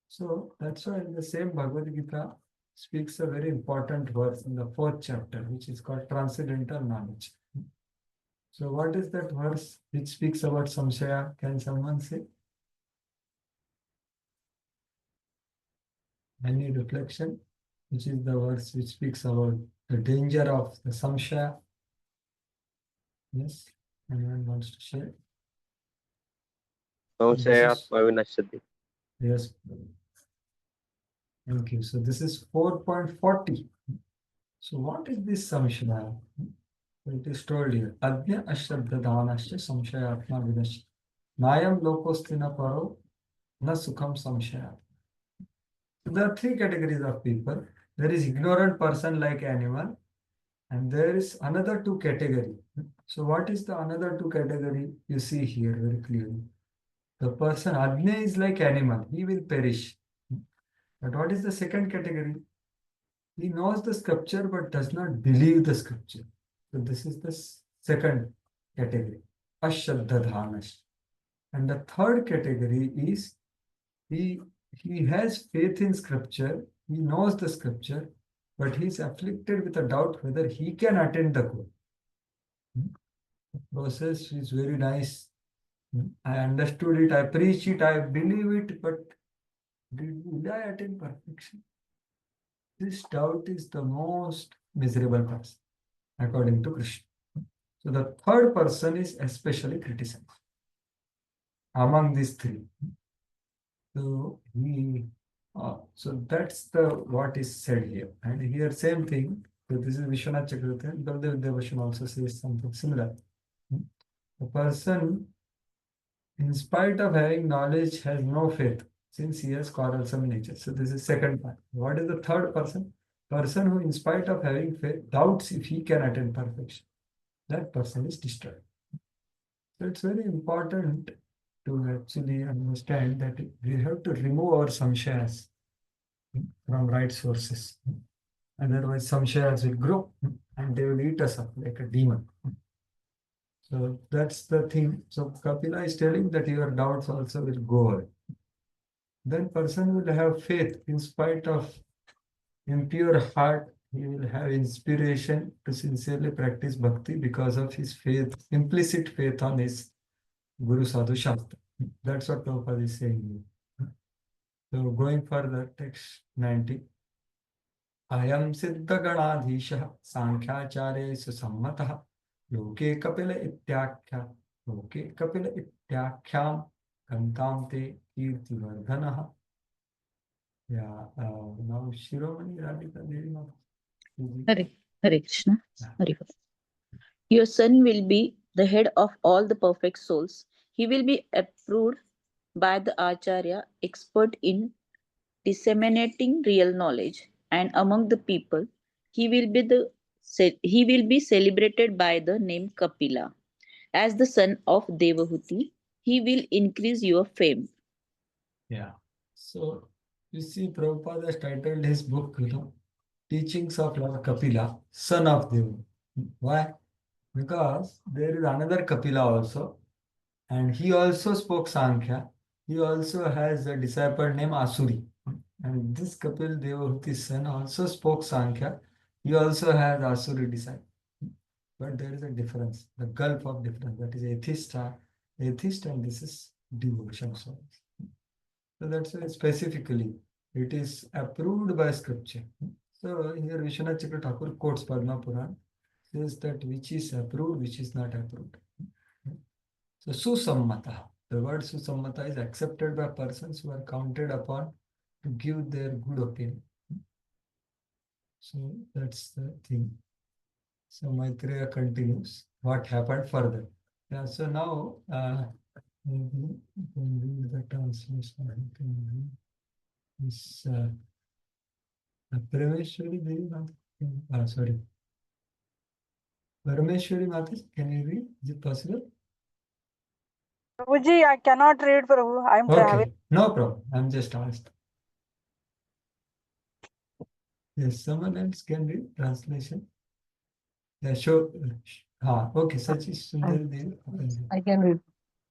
So that's why the same Bhagavad Gita speaks a very important verse in the 4th chapter, which is called transcendental knowledge. So what is that verse which speaks about samshaya? Can someone say? Any reflection? Which is the verse which speaks about the danger of the samshaya? Yes, anyone wants to share? संशयात्मा विनश्यति. Yes. Thank you. So this is 4.40. So what is this samshaya? It is told here. Adnya ashrabda dhanasya samshayatma vidash. Nayam lokostina paro na sukham samshaya. There are 3 categories of people. There is ignorant person like animal, and there is another 2 category. So what is the another 2 category? You see here very clearly. The person Adnya is like animal, he will perish. But what is the second category? He knows the scripture but does not believe the scripture. So this is the second category, Ashraddha. And the third category is he has faith in scripture, he knows the scripture, but he is afflicted with a doubt whether he can attain the goal. The process is very nice. I understood it, I preach it, I believe it, but will I attain perfection? This doubt is the most miserable person, according to Krishna. So the third person is especially criticized among these 3. So so that's the what is said here. And here same thing. So this is Vishwanath Chakravarti. Baldev Devashan also says something similar. The person, in spite of having knowledge, has no faith, since he has quarrelsome nature. So this is second part. What is the third person? Person who, in spite of having faith, doubts if he can attain perfection. That person is destroyed. So it's very important to actually understand that we have to remove our samshayas from right sources. Otherwise, samshayas will grow and they will eat us up like a demon. So that's the thing. So Kapila is telling that your doubts also will go away. Then person will have faith in spite of impure heart. He will have inspiration to sincerely practice bhakti because of his faith, implicit faith on his Guru Sadhu Shastra. That's what Prabhupada is saying here. So going further, text 90. Ayam siddha ganadhisha sankhyaachare susammatah loke kapila ityakya loke kapila ityakhyam kantam te kirti vardhanaha. Yeah, now Shiromani Radhika Devi. Hare Krishna. Hare Krishna. Your son will be the head of all the perfect souls. He will be approved by the Acharya, expert in disseminating real knowledge, and among the people, he will be he will be celebrated by the name Kapila. As the son of Devahuti, he will increase your fame. Yeah. So you see, Prabhupada has titled his book, Teachings of Lord Kapila, son of Deva. Why? Because there is another Kapila also, and he also spoke Sankhya. He also has a disciple named Asuri. And this Kapil Devahuti's son also spoke Sankhya. He also has Asuri disciple. But there is a difference, the gulf of difference. That is atheist, and this is devotion. So that's why specifically it is approved by scripture. So here Vishwanath Chakra Thakur quotes Padma Puran, says that which is approved, which is not approved. So Susammata, the word Susammata is accepted by persons who are counted upon to give their good opinion. So that's the thing. So Maitreya continues what happened further. Yeah, so now maybe you can read the translation. You can read this Parameshwari Devi Mata. Sorry. Parameshwari Mata, can you read? Is it possible? Prabhuji, I cannot read, Prabhu. I am traveling. Okay, no problem. I'm just asked. Yes, someone else can read translation. Yeah, sure. Okay, Sachi Sundari Devi. I can read.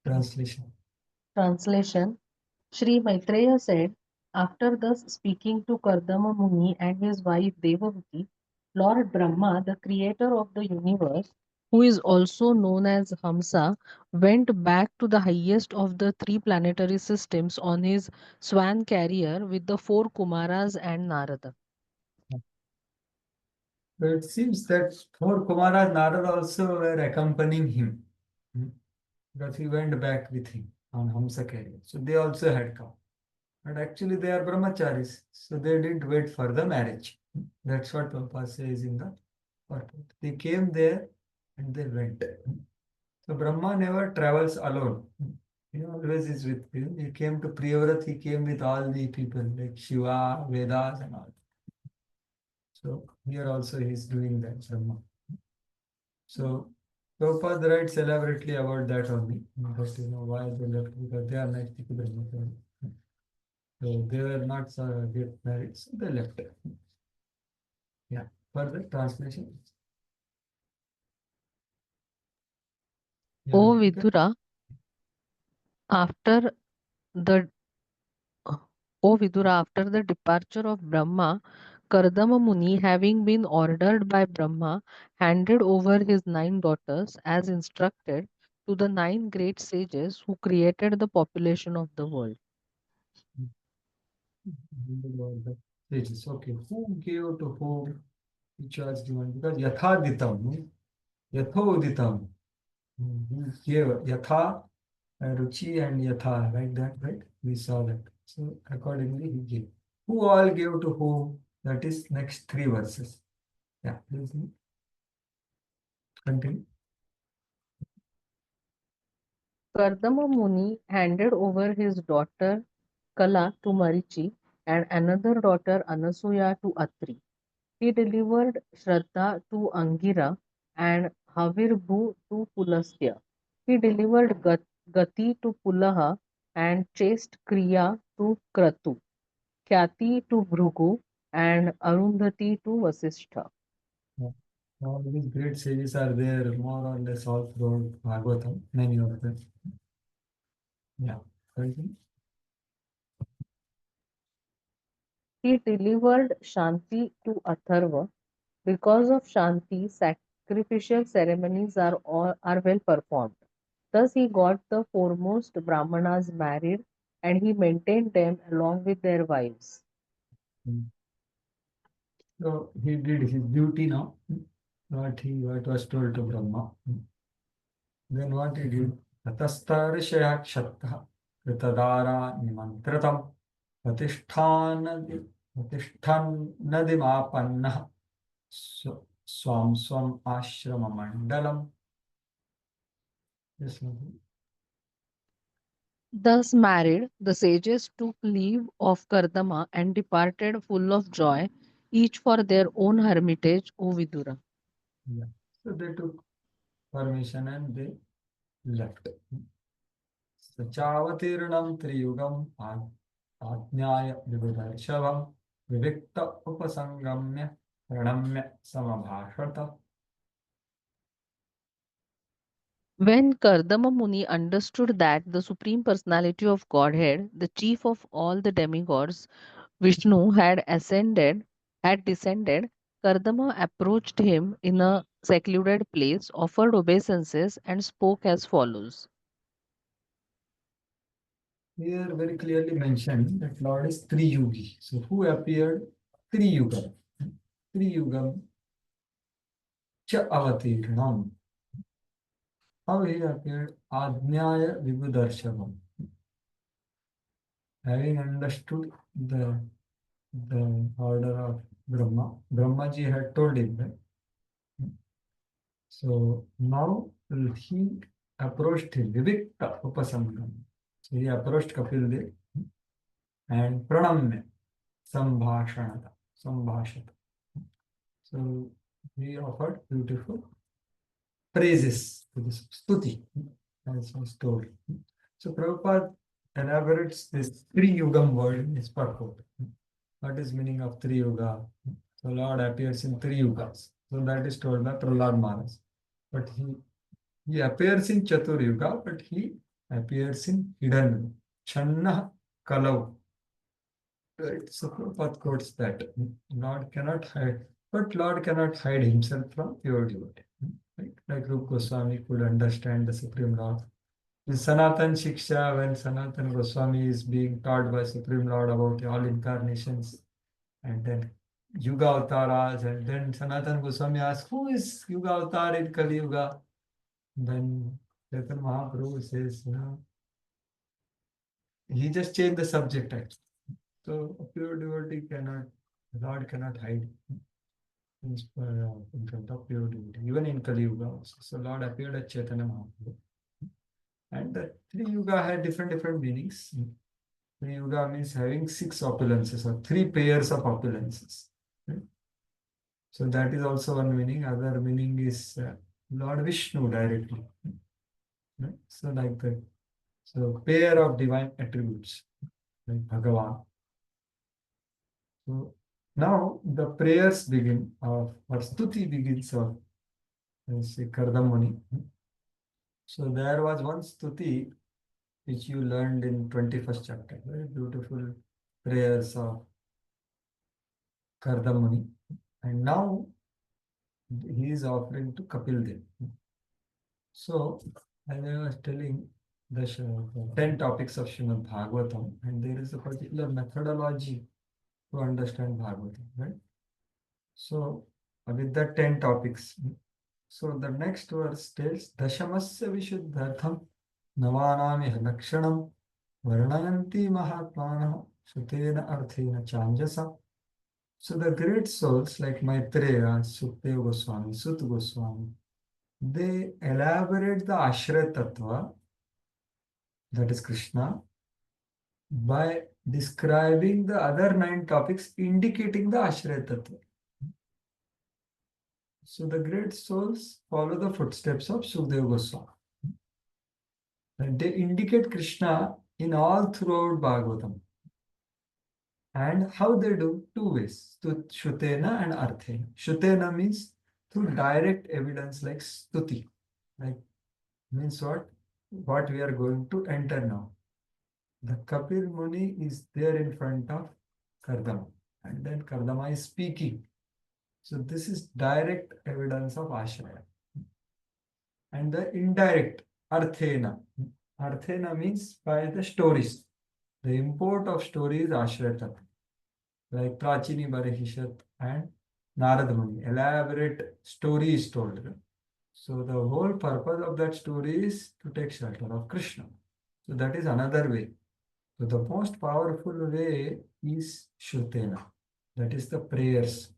Translation. Translation. Sri Maitreya said, after thus speaking to Kardama Muni and his wife Devahuti, Lord Brahma, the creator of the universe, who is also known as Hamsa, went back to the highest of the three planetary systems on his swan carrier with the four Kumaras and Narada. But it seems that four Kumaras Narada also were accompanying him. Because he went back with him on Hamsa carrier. So they also had come. But actually they are brahmacharis. So they didn't wait for the marriage. That's what Prabhupada says in the purport. They came there and they went. So Brahma never travels alone. He always is with him. He came to Priyavrat, he came with all the people like Shiva, Vedas and all. So here also he is doing that, Brahma. So Prabhupada writes elaborately about that only. But why they left, because they are Naistika Brahmacharis. So they were not get married, so they left. Yeah. Further translation. Yeah, O okay. Vidura, after the after the departure of Brahma, Kardama Muni, having been ordered by Brahma, handed over his 9 daughters as instructed to the 9 great sages who created the population of the world. Okay, who gave to whom which was given? Because Yathaditam, Yathoditam, he gave Yatha, Ruchi and Yatha, like that, right? We saw that. So accordingly he gave. Who all gave to whom? That is next 3 verses. Yeah, please continue. Kardama Muni handed over his daughter Kala to Marichi and another daughter Anasuya to Atri. He delivered Shraddha to Angira and Havirbhu to Pulastya. He delivered Gati to Pulaha and chaste Kriya to Kratu, Khyati to Bhrugu, and Arundhati to Vasishtha. Yeah. All these great sages are there more or less all throughout Bhagavatam, many of them. Yeah. Continue. He delivered Shanti to Atharva. Because of Shanti, sacrificial ceremonies are well performed. Thus he got the foremost Brahmanas married and he maintained them along with their wives. So he did his duty now. What was told to Brahma. Then what he did? Tatastarishaya kshatta kritadara nimantratam Pratishthanadimapanna. So swam swam ashrama mandalam. Yes, Madhu. Thus married, the sages took leave of Kardama and departed full of joy, each for their own hermitage, O Vidura. Yeah. So they took permission and they left. Sachavatirnam triyugam ajnaya vibudarshavam vivikta upasangamya pranamya samabhashata. When Kardama Muni understood that the Supreme Personality of Godhead, the chief of all the demigods, Vishnu, had descended, Kardama approached him in a secluded place, offered obeisances, and spoke as follows. Here very clearly mentioned that Lord is Triyugi. So who appeared? Triyugam. Triyugam cha avatirnam. How he appeared? Ajnaya vibudarshavam. Having understood the order of Brahma, Brahmaji had told him that. So now he approached him, Vivikta Upasangam. So he approached Kapil Dev and Pranamya Sambhashata. So he offered beautiful praises to this stuti, as was told. So Prabhupada elaborates this Tri-Yugam word in his purport. What is meaning of Tri-Yuga? So Lord appears in three yugas. So that is told by Prahlad Maharaj. But he appears in Chatur Yuga, but he appears in hidden Channa Kalau. Right? So Prabhupada quotes that Lord cannot hide, but Lord cannot hide himself from pure devotee. Right? Like Rupa Goswami could understand the Supreme Lord. In Sanatan Shiksha, when Sanatan Goswami is being taught by Supreme Lord about all incarnations and then Yuga Avtaras, and then Sanatan Goswami asks, who is Yuga Avatar in Kali Yuga? Then Chaitanya Mahaprabhu says, he just changed the subject actually. So a pure devotee Lord cannot hide in front of pure devotee, even in Kali Yuga also. So Lord appeared at Chaitanya Mahaprabhu. And the three yuga had different meanings. Three yuga means having six opulences or three pairs of opulences. Right? So that is also one meaning. Other meaning is Lord Vishnu directly. Right? So like that. So pair of divine attributes like Bhagavan. So now the prayers begin or stuti begins of say Kardamuni. So there was one stuti which you learned in 21st chapter. Very beautiful prayers of Kardamuni. And now he is offering to Kapil Dev. So, as I was telling, the 10 topics of Srimad Bhagavatam, and there is a particular methodology to understand Bhagavatam, right? So, with the 10 topics, so the next verse tells, Dashamasya Vishuddhartham Navanami Lakshanam Varnayanti Mahatmana Sutena Arthena Chanjasa. So the great souls like Maitreya, Sukdev Goswami, Sut Goswami, they elaborate the Ashray Tattva, that is Krishna, by describing the other 9 topics indicating the Ashray Tattva. So the great souls follow the footsteps of Sukdev Goswami. And they indicate Krishna in all throughout Bhagavatam. And how they do? 2 ways, to Shutena and Arthena. Shutena means through direct evidence like Stuti. Like means what? What we are going to enter now. The Kapil Muni is there in front of Kardama. And then Kardama is speaking. So this is direct evidence of Ashraya. And the indirect Arthena. Arthena means by the stories. The import of story is Ashraya Tattva. Like Prachini Barahishat and Narad Muni. Elaborate story is told. So the whole purpose of that story is to take shelter of Krishna. So that is another way. So the most powerful way is Shrutena. That is the prayers.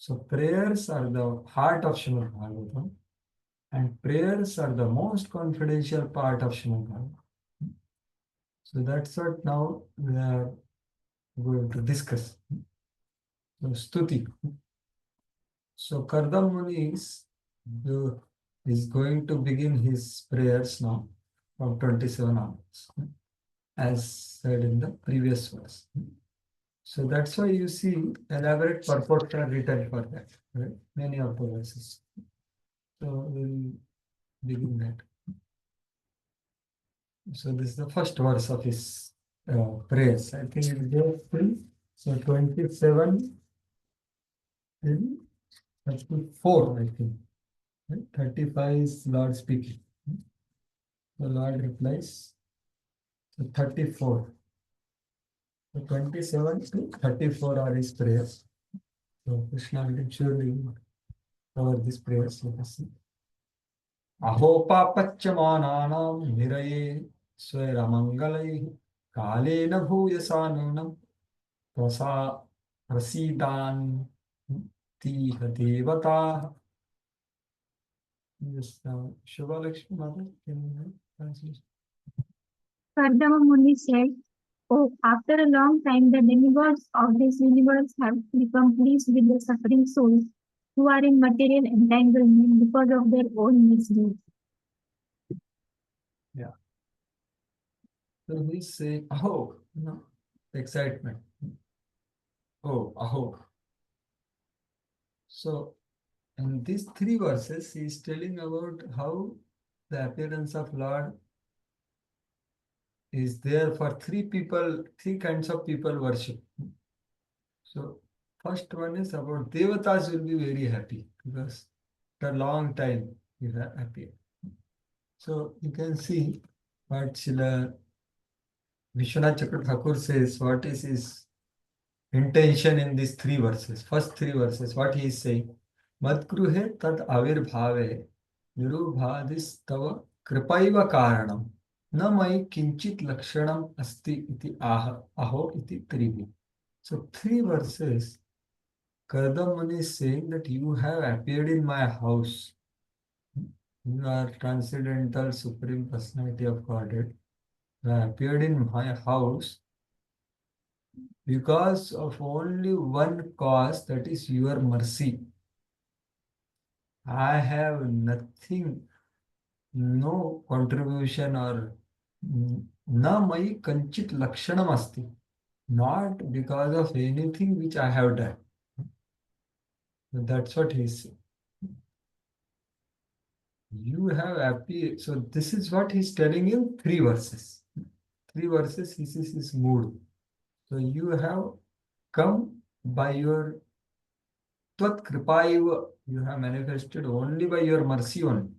So prayers are the heart of Srimad Bhagavatam, and prayers are the most confidential part of Srimad Bhagavatam. So that's what now we are going to discuss. So Stuti. So Kardam Muni is going to begin his prayers now from 27 onwards, as said in the previous verse. So that's why you see elaborate purports are written for that, right? Many of the verses. So we'll begin that. So this is the first verse of his prayers. I think it is there three. So 27 till 34, I think. Right? 35 is Lord speaking. The Lord replies. So 34. So 27 to 34 are his prayers. So Krishna will surely cover these prayers. Let us see. Aho papacchamananam niraye sweramangalaihi kalena bhuyasanunam prasa prasidan tiha devata. Yes, Shubha Lakshmi Mother, can you translate? Kardama Muni said, "Oh, after a long time, the demigods of this universe have become pleased with the suffering souls who are in material entanglement because of their own misdeeds." Yeah. So he's saying, Aho, excitement. Oh, Aho. So in these three verses, he's telling about how the appearance of Lord is there for three kinds of people worship. So first one is about Devatas will be very happy because after a long time you have appeared. So you can see what Srila Vishwanath Chakravarti Thakur says, what is his intention in these three verses. First three verses, what he is saying. Madgruhe tad avirbhave nirubhadis tava kripaiva karanam na mai kinchit lakshanam asti iti aho iti trivi. So three verses, Kardam Muni is saying that you have appeared in my house. You are transcendental supreme personality of Godhead. You have appeared in my house because of only one cause, that is your mercy. I have nothing, no contribution or na mai kanchit lakshanam asti. Not because of anything which I have done. That's what he is saying. You have appeared. So this is what he's telling in three verses. Three verses, this is his mood. So you have come by your Tvat kripaiva, you have manifested only by your mercy only.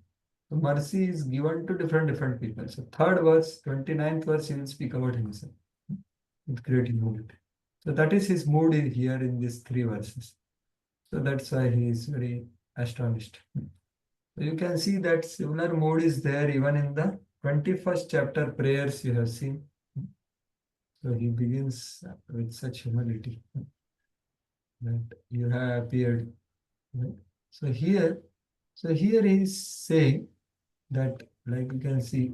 So mercy is given to different people. So third verse, 29th verse, he will speak about himself with great humility. So that is his mood here in these three verses. So that's why he is very astonished. So you can see that similar mood is there even in the 21st chapter prayers you have seen. So he begins with such humility that you have appeared. Right? So here he is saying that, like you can see,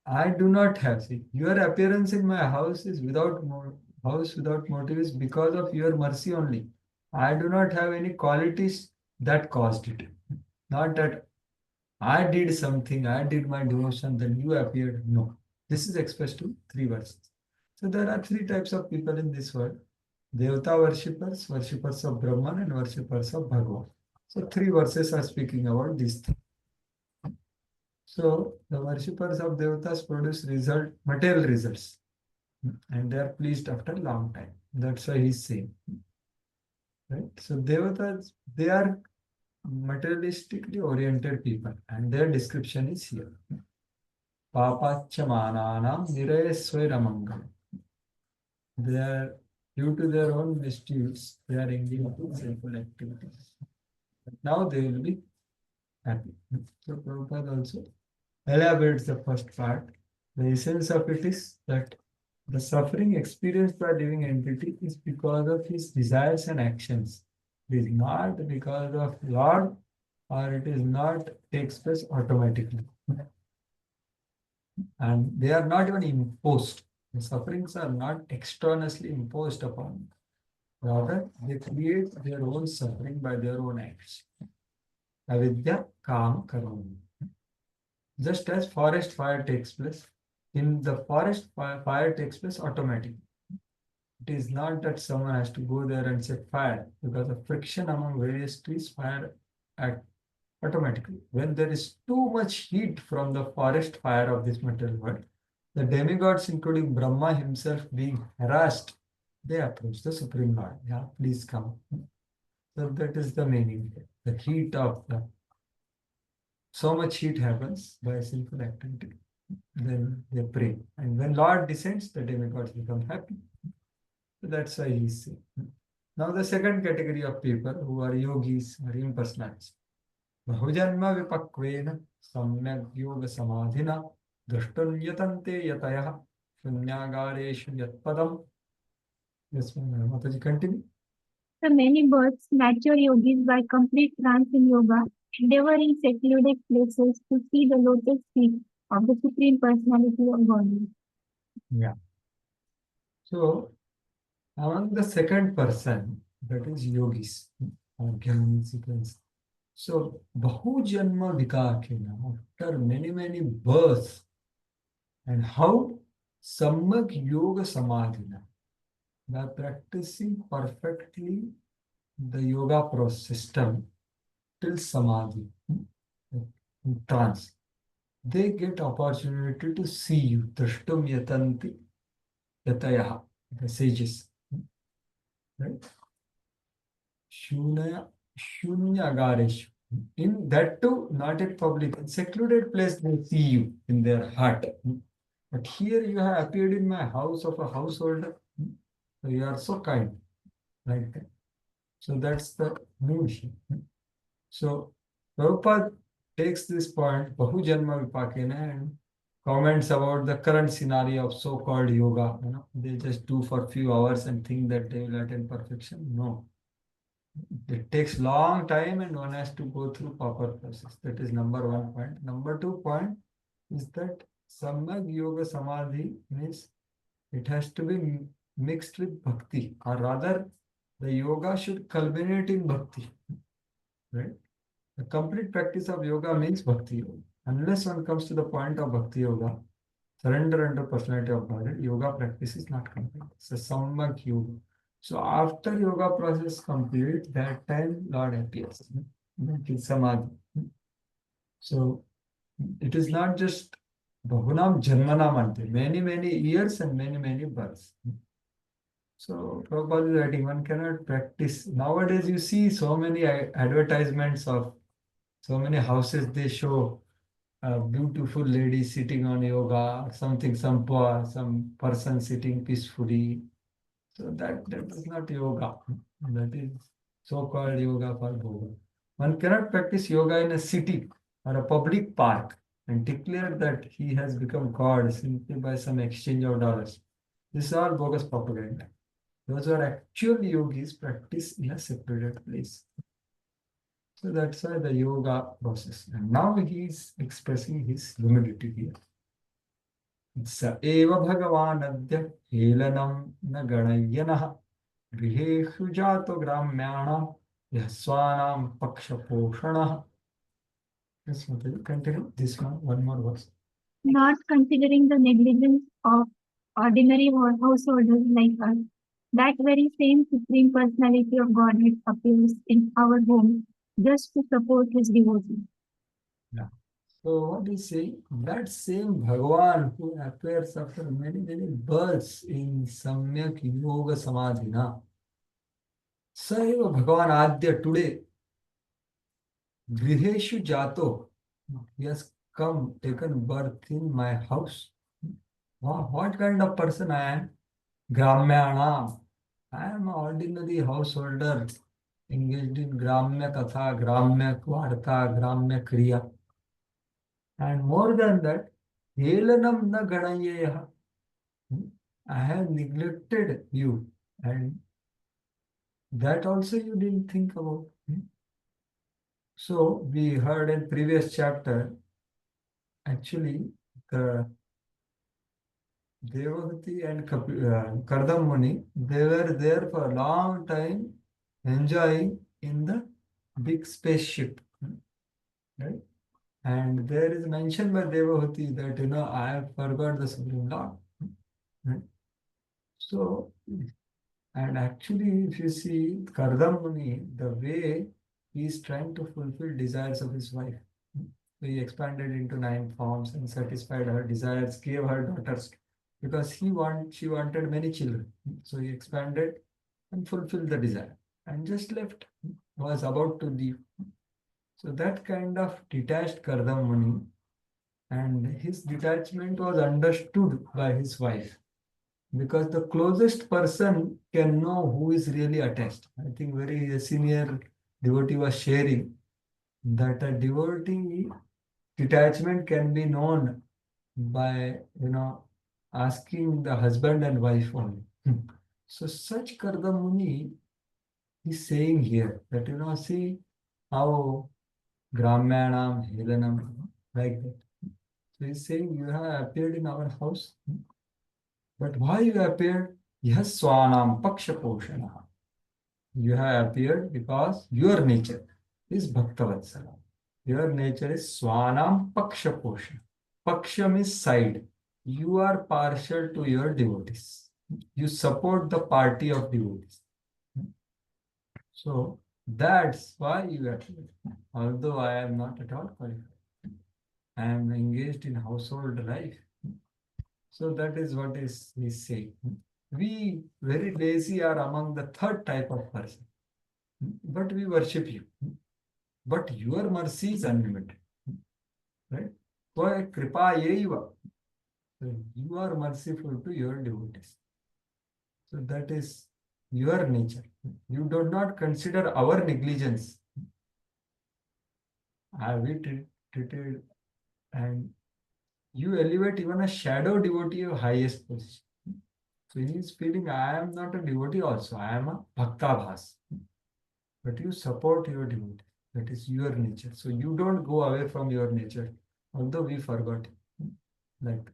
I do not have, see, your appearance in my house is without motive is because of your mercy only. I do not have any qualities that caused it. Not that I did something, I did my devotion, then you appeared. No. This is expressed in three verses. So there are three types of people in this world. Devata worshippers, worshippers of Brahman, and worshippers of Bhagavan. So three verses are speaking about these things. So the worshippers of Devatas produce material results, and they are pleased after a long time. That's why he's saying. Right? So Devatas, they are materialistically oriented people, and their description is here. Papachamananam nirayasvairamangam. They are, due to their own misdeeds, they are engaged in sinful activities. But now they will be happy. So Prabhupada also elaborates the first part. The essence of it is that the suffering experienced by living entity is because of his desires and actions. It is not because of Lord, or it is not takes place automatically. And they are not even imposed. The sufferings are not externally imposed upon. Rather, they create their own suffering by their own acts. Avidya kam karma. Just as forest fire takes place, in the forest fire takes place automatically. It is not that someone has to go there and set fire, because of friction among various trees, fire act automatically. When there is too much heat from the forest fire of this material world, the demigods, including Brahma himself, being harassed, they approach the Supreme Lord. Yeah, please come. So that is the meaning. The heat of the so much heat happens by sinful activity. Then they pray. And when Lord descends, the demigods become happy. So that's why he is saying. Now the second category of people who are yogis or impersonalists. बहुजन्म विपक्वेन सम्यग् योग समाधिना दृष्टुं यतन्ते यतयः शून्यागारेषु यत्पदम्. Yes, Mataji, continue. The many births, mature yogis by complete trance in yoga, endeavor in secluded places to see the lotus feet of the Supreme Personality of Godhead. Yeah. So, among the second person, that is yogis, or Gyan sequence. So, Bahujanma Vikakena, after many births, and how Sammak Yoga Samadhina, by practicing perfectly the yoga process system till Samadhi, in trance, they get opportunity to see you, Drashtum Yatanti Yatayaha, the sages. Right? Shunya Agaresh. In that too, not in public, in secluded place, they see you in their heart. But here you have appeared in my house of a householder. So you are so kind, like that. So that's the mood here. So Prabhupada takes this point, Bahujanma Vipakena, and comments about the current scenario of so-called yoga. They just do for a few hours and think that they will attain perfection. No. It takes long time and one has to go through proper process. That is number one point. Number 2 point is that Samyak Yoga Samadhi means it has to be mixed with bhakti, or rather the yoga should culminate in bhakti. Right? The complete practice of yoga means bhakti yoga. Unless one comes to the point of bhakti yoga, surrender under personality of God, yoga practice is not complete. It's a Samyak Yoga. So after yoga process complete, that time Lord appears. That is Samadhi. So it is not just Bahunam Janmanam ante, many years and many births. So Prabhupada is writing, one cannot practice. Nowadays you see so many advertisements of so many houses, they show a beautiful lady sitting on yoga, something, some person sitting peacefully. So that is not yoga. That is so-called yoga for Gopa. One cannot practice yoga in a city or a public park and declare that he has become God simply by some exchange of dollars. This is all bogus propaganda. Those who are actual yogis practice in a secluded place. So that's why the yoga process. And now he is expressing his humility here. स एव भगवानद्य हेलनं न गणय्यनः गृहेषु जातो ग्राम्याणां यः स्वानां पक्षपोषणः. Yes, Mataji, continue this one more verse. Not considering the negligence of ordinary householders like us, that very same Supreme Personality of Godhead appears in our home just to support his devotee. Yeah. So what is saying? That same Bhagavan who appears after many births in Samyak Yoga Samadhina, Saiva Bhagavan Adya today, Griheshu Jato, he has come, taken birth in my house. Wow, what kind of person I am? Gramyana. I am an ordinary householder engaged in Gramya Katha, Gramya Varta, Gramya Kriya. And more than that, Helanam na Ganayeha. I have neglected you and That also you didn't think about. So we heard in previous chapter, actually, the Devavati and Kardam Muni, they were there for a long time enjoying in the big spaceship. Right? And there is mention by Devavati that, I have forgot the Supreme Lord. Right? So, and actually, if you see Kardam Muni, the way he is trying to fulfill desires of his wife. So he expanded into 9 forms and satisfied her desires, gave her daughters, because she wanted many children. So he expanded and fulfilled the desire and just left, was about to leave. So that kind of detached Kardam Muni, and his detachment was understood by his wife, because the closest person can know who is really attached. I think very senior devotee was sharing that a devotee detachment can be known by asking the husband and wife only. So such Kardam Muni is saying here that see how Gramyanam Helanam, like that. So he's saying you have appeared in our house, but why you appeared? Yes, Swanam Paksha Poshana. You have appeared because your nature is Bhaktavatsala. Your nature is Swanam Paksha Poshana. Paksha means side. You are partial to your devotees. You support the party of devotees. So that's why you appear. Although I am not at all qualified. I am engaged in household life. So that is what is saying. We very lazy are among the third type of person. But we worship you. But your mercy is unlimited. Right? Why kripa yeva. So you are merciful to your devotees. So that is your nature. You do not consider our negligence. Have we treated, and you elevate even a shadow devotee of highest position. So he is feeling, I am not a devotee also, I am a bhaktabhas. But you support your devotee. That is your nature. So you don't go away from your nature, although we forgot like that.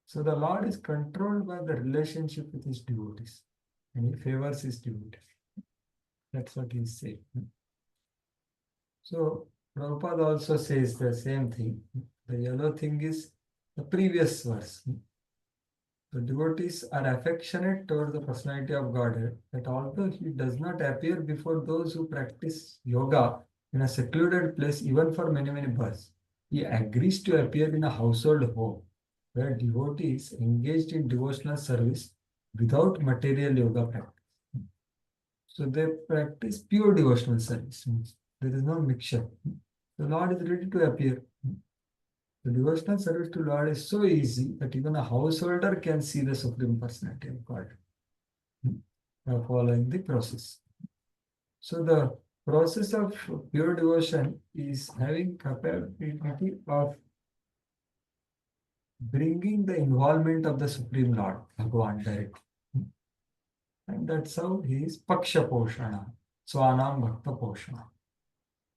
So the Lord is controlled by the relationship with his devotees, and he favors his devotees. That's what he is saying. So Prabhupada also says the same thing. The yellow thing is the previous verse. The devotees are affectionate toward the personality of Godhead, that although he does not appear before those who practice yoga in a secluded place, even for many, many births, he agrees to appear in a household home where devotees engaged in devotional service without material yoga practice. So they practice pure devotional service. There is no mixture. The Lord is ready to appear. The devotional service to Lord is so easy that even a householder can see the Supreme Personality of God by following the process. So the process of pure devotion is having capability of bringing the involvement of the Supreme Lord, Bhagavan, directly. And that's how he is Paksha Poshana, Swanam Bhakta Poshana.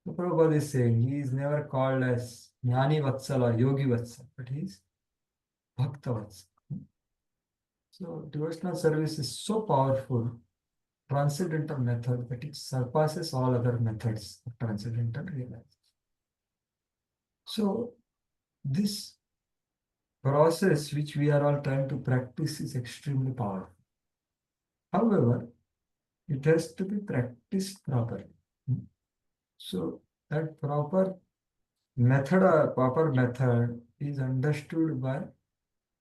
So Prabhupada is saying he is never called as Jnani Vatsal or Yogi Vatsal, but he is Bhakta Vatsal. So devotional service is so powerful, transcendental method, that it surpasses all other methods of transcendental realization. So this process which we are all trying to practice is extremely powerful. However, it has to be practiced properly. So that proper method is understood by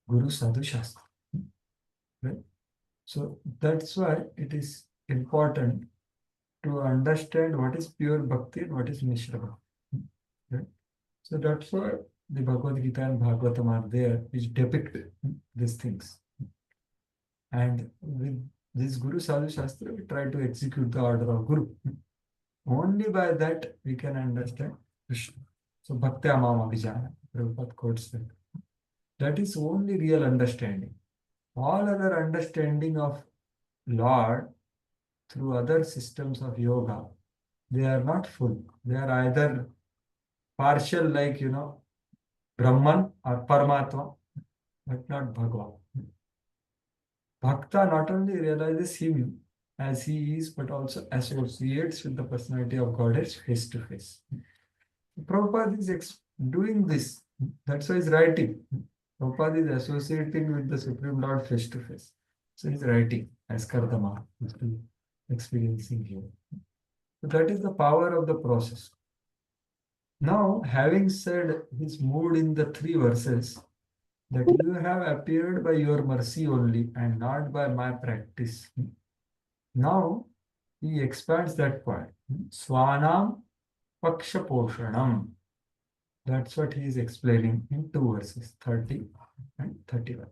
Guru Sadhu Shastri. Right? So that's why it is important to understand what is pure bhakti and what is Mishra Bhakti. Right? So that's why the Bhagavad Gita and Bhagavatam are there, which depict these things. And with this Guru Sadhu Shastra, we try to execute the order of Guru. Only by that we can understand Krishna. So Bhakti Amam Abhijana, Prabhupada quotes that. That is only real understanding. All other understanding of Lord through other systems of yoga, they are not full. They are either partial, like, Brahman or Paramatma, but not Bhagavan. Bhakta not only realizes him as he is, but also associates with the personality of Godhead face to face. Prabhupada is doing this. That's why he's writing. Prabhupada is associating with the Supreme Lord face to face. So he's writing as Kardama, he's experiencing here. So that is the power of the process. Now, having said his mood in the 3 verses, that you have appeared by your mercy only and not by my practice. Now, he expands that point. Swanam Pakshaposhanam. That's what he is explaining in 2 verses, 30 and 31.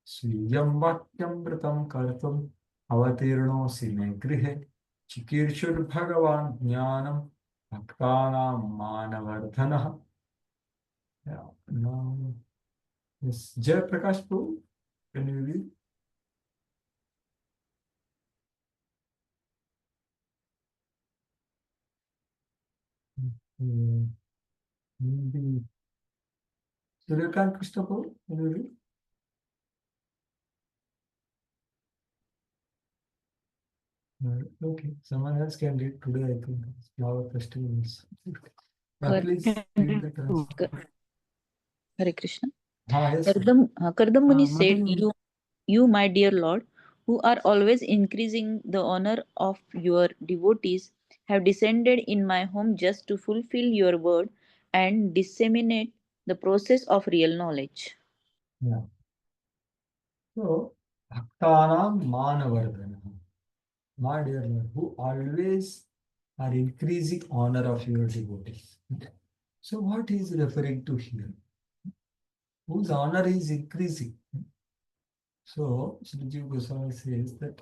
Swiyam vakyamritam kartum avatirnosi me grihe chikirshur bhagavan jnanam bhaktanam manavardhanah. Yeah, now, yes, Jay Prakash Prabhu, can you read? Maybe Suryakant Krishna Prabhu, can you read? Okay, someone else can read today, I think. It's flower festivals. Please read the translation. Hare Krishna. Yes. Kardam Muni said, Madhu. you, my dear Lord, who are always increasing the honor of your devotees, have descended in my home just to fulfill your word and disseminate the process of real knowledge. Yeah. So, Bhaktanam Manavardhana. My dear Lord, who always are increasing honor of your devotees. So, what he is referring to here? Whose honor is increasing? So, Sriji Goswami says that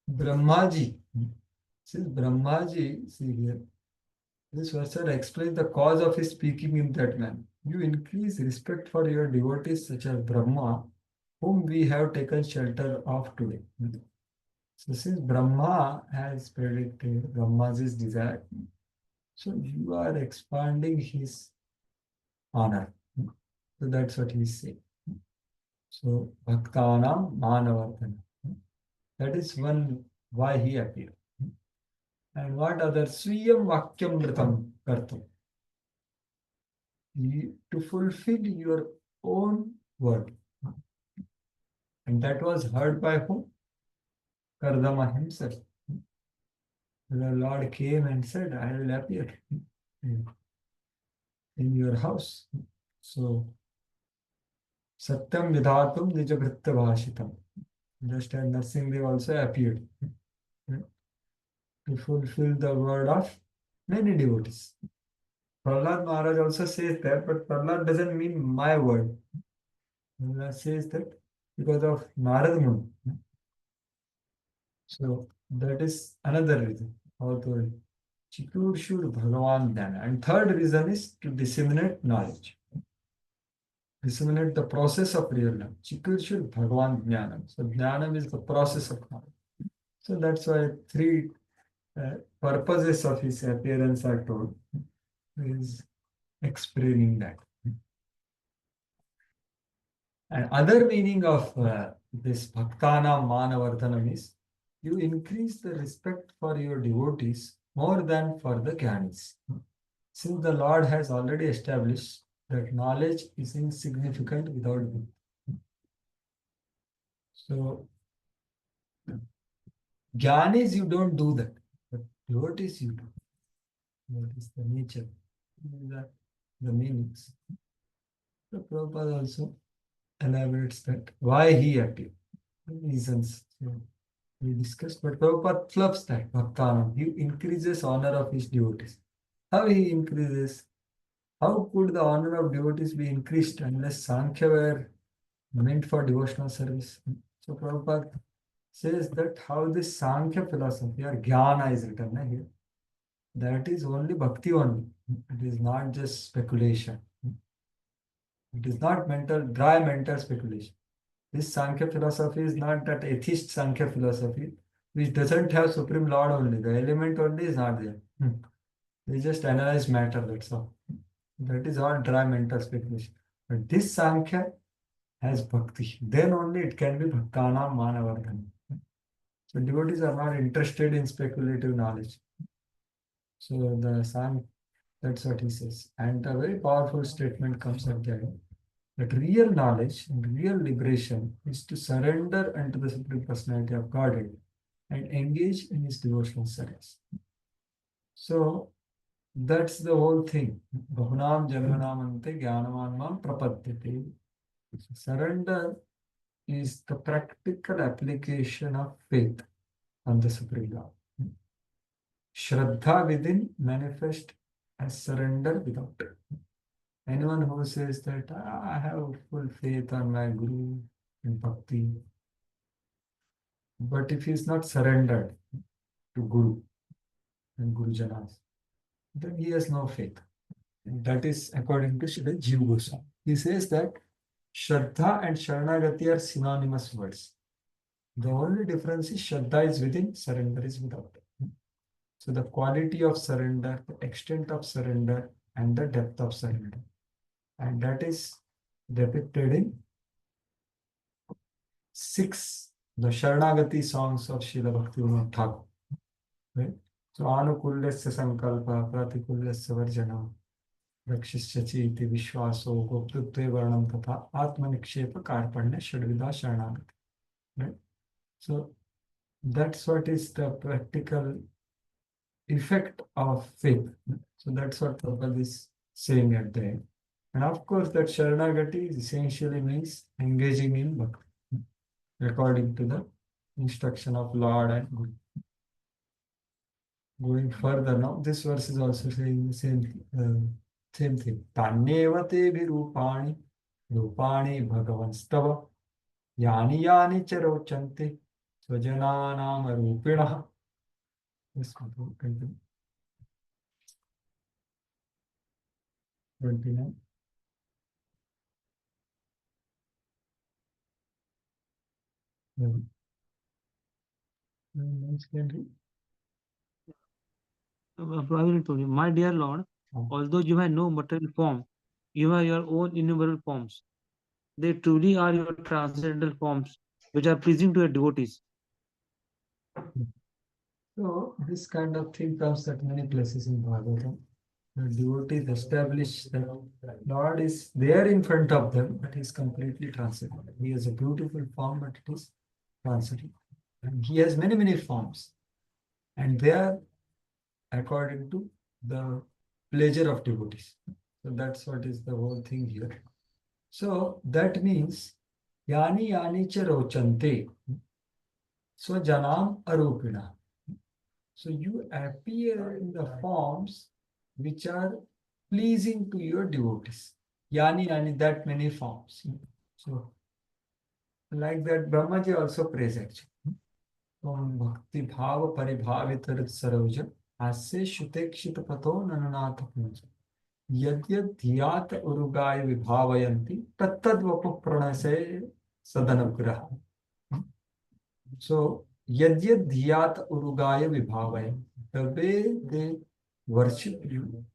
Brahmaji, since Brahmaji, see here, this verse explains the cause of his speaking in that manner. You increase respect for your devotees such as Brahma, whom we have taken shelter of today. So since Brahma has predicted Brahma's desire, so you are expanding his honor. So that's what he is saying. So Bhaktanam Manavardhana. That is one why he appeared. And what other Swiyam Vakyamritam Kartum. To fulfill your own word. And that was heard by whom? Kardama himself. The Lord came and said, I will appear in your house. So, Satyam Vidhatum Nijavritta Bhashitam. Just as Narsimdev also appeared to fulfill the word of many devotees. Prahlad Maharaj also says that, but Prahlad doesn't mean my word. Prahlad says that because of Narad Muni. So that is another reason. Although Chikur should Bhagavan Dhyana. And third reason is to disseminate knowledge. Disseminate the process of real knowledge. Chikur should Bhagavan Jnanam. So Jnanam is the process of knowledge. So that's why 3 purposes of his appearance are told. He is explaining that. And other meaning of this Bhaktana Manavardhanam is you increase the respect for your devotees more than for the Gyanis. Since the Lord has already established that knowledge is insignificant without Bhakti. So, Gyanis, you don't do that, but devotees, you do. That is the nature. These are the meanings. So, Prabhupada also elaborates that why he appeared. Reasons. So, we discussed, but Prabhupada fluffs that Bhaktanam. He increases honor of his devotees. How he increases? How could the honor of devotees be increased unless Sankhya were meant for devotional service? So Prabhupada says that how this Sankhya philosophy or Jnana is written here, that is only Bhakti only. It is not just speculation. It is not dry mental speculation. This Sankhya philosophy is not that atheist Sankhya philosophy which doesn't have Supreme Lord only. The element only is not there. They just analyze matter, that's all. That is all dry mental speculation. But this Sankhya has Bhakti. Then only it can be Bhaktanam Manavardhana. So devotees are not interested in speculative knowledge. So the Sankhya, that's what he says. And a very powerful statement comes at the end. That real knowledge and real liberation is to surrender unto the Supreme Personality of Godhead and engage in his devotional service. So that's the whole thing. Bahunam Janmanamante Jnanamanmam Prapadyate. Surrender is the practical application of faith on the Supreme Lord. Shraddha within manifest as surrender without. Anyone who says that I have full faith on my Guru and Bhakti, but if he is not surrendered to Guru and Guru Janas, then he has no faith. And that is according to Srila Jiva Goswami. He says that Shraddha and Sharanagati are synonymous words. The only difference is Shraddha is within, surrender is without. So the quality of surrender, the extent of surrender, and the depth of surrender. And that is depicted in 6, the Sharanagati songs of Srila Bhaktivinoda Thakur. Right? So Anukulyasya Sankalpa, Pratikulyasya Varjana, Rakshishyachi iti Vishwaso, Goptutve Varnam Tatha, Atmanikshepa Karpanya Shadvida Sharanagati. Right? So that's what is the practical effect of faith. So that's what Prabhupada is saying at the end. And of course, that Sharanagati essentially means engaging in Bhakti, according to the instruction of Lord and Guru. Going further now, this verse is also saying the same thing. Tanyeva te virupani, rupani bhagavanstava, yani yani charochanti, swajananam rupinaha. Yes, continue. 29. Next can read. I will tell you, my dear Lord, although you have no material form, you have your own innumerable forms. They truly are your transcendental forms, which are pleasing to your devotees. So this kind of thing comes at many places in Bhagavatam. The devotees establish that Lord is there in front of them, but he is completely transcendent. He has a beautiful form, but it is transcendent. And he has many, many forms. And they are according to the pleasure of devotees. So that's what is the whole thing here. So that means Yani Yani cha rochante. So janam arupina. So you appear in the forms which are pleasing to your devotees. Yani Yani, that many forms. So like that Brahmaji also prays actually. Om Bhakti Bhava Paribhavitar Saroja Asya Shutekshita Pato Nananatha Punja Yadyad Dhyat Urugaya Vibhavayanti Tattad Vapu Pranase Sadanagraha. So Yadyad Dhyat Urugaya Vibhavayanti, the way they worship you,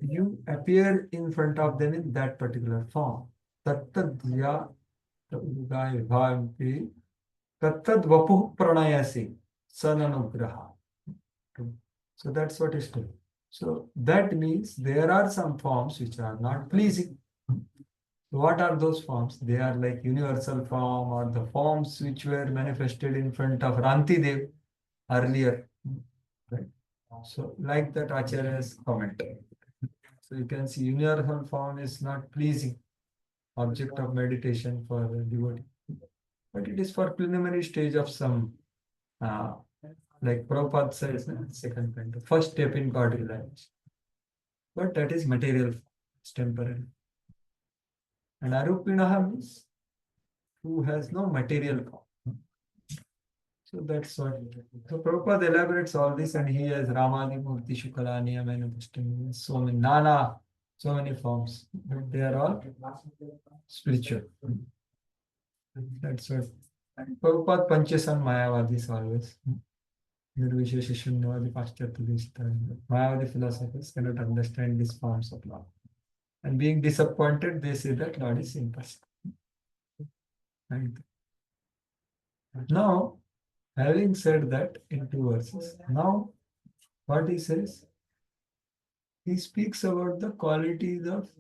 you appear in front of them in that particular form. Tattad Dhyat Urugaya Vibhavayanti Tattad Vapu Pranayasi Sananugraha. So that's what is told. So that means there are some forms which are not pleasing. What are those forms? They are like universal form or the forms which were manifested in front of Ranti Dev earlier. Right? So like that Acharya's comment. So you can see universal form is not pleasing, object of meditation for the devotee. But it is for preliminary stage of some, like Prabhupada says, second kind, the first step in God realization. But that is material, it's temporary. And Arupinaha means who has no material form. So that's what. So Prabhupada elaborates all this, and he has Ramadi Murti Shukalani, Amenupastami, so many Nana, so many forms. But they are all spiritual. That's what And Prabhupada punches on Mayavadis always. Nirvishesha Shunyavadi Paschatya Deshita. Mayavadi philosophers cannot understand these forms of Lord. And being disappointed, they say that Lord is impersonal. Right? Now, having said that in 2 verses, now what he says, he speaks about the qualities of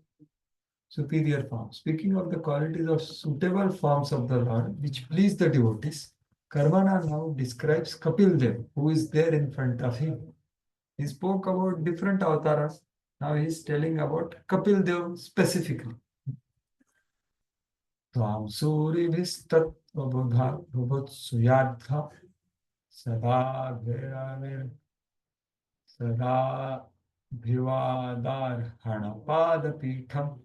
superior forms. Speaking of the qualities of suitable forms of the Lord, which please the devotees, Karmana now describes Kapil Dev, who is there in front of him. He spoke about different avatars. Now he is telling about Kapil Dev specifically. Tvam suribhistattvabodha bhubhutsuyadha sada bhiravir sada bhivadarhanapadapitam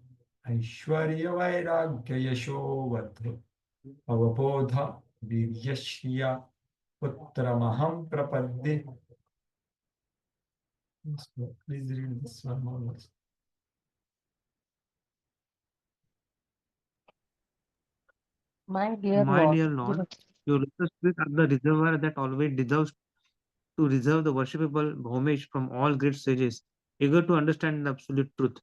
Aishwarya Vairagya Yashovadha Avabodha Viryashya Putramaham Prapadde. Please read this one more verse. My dear My Lord, dear Lord, your lotus feet are the reservoir that always deserves to reserve the worshipable homage from all great sages, eager to understand the absolute truth.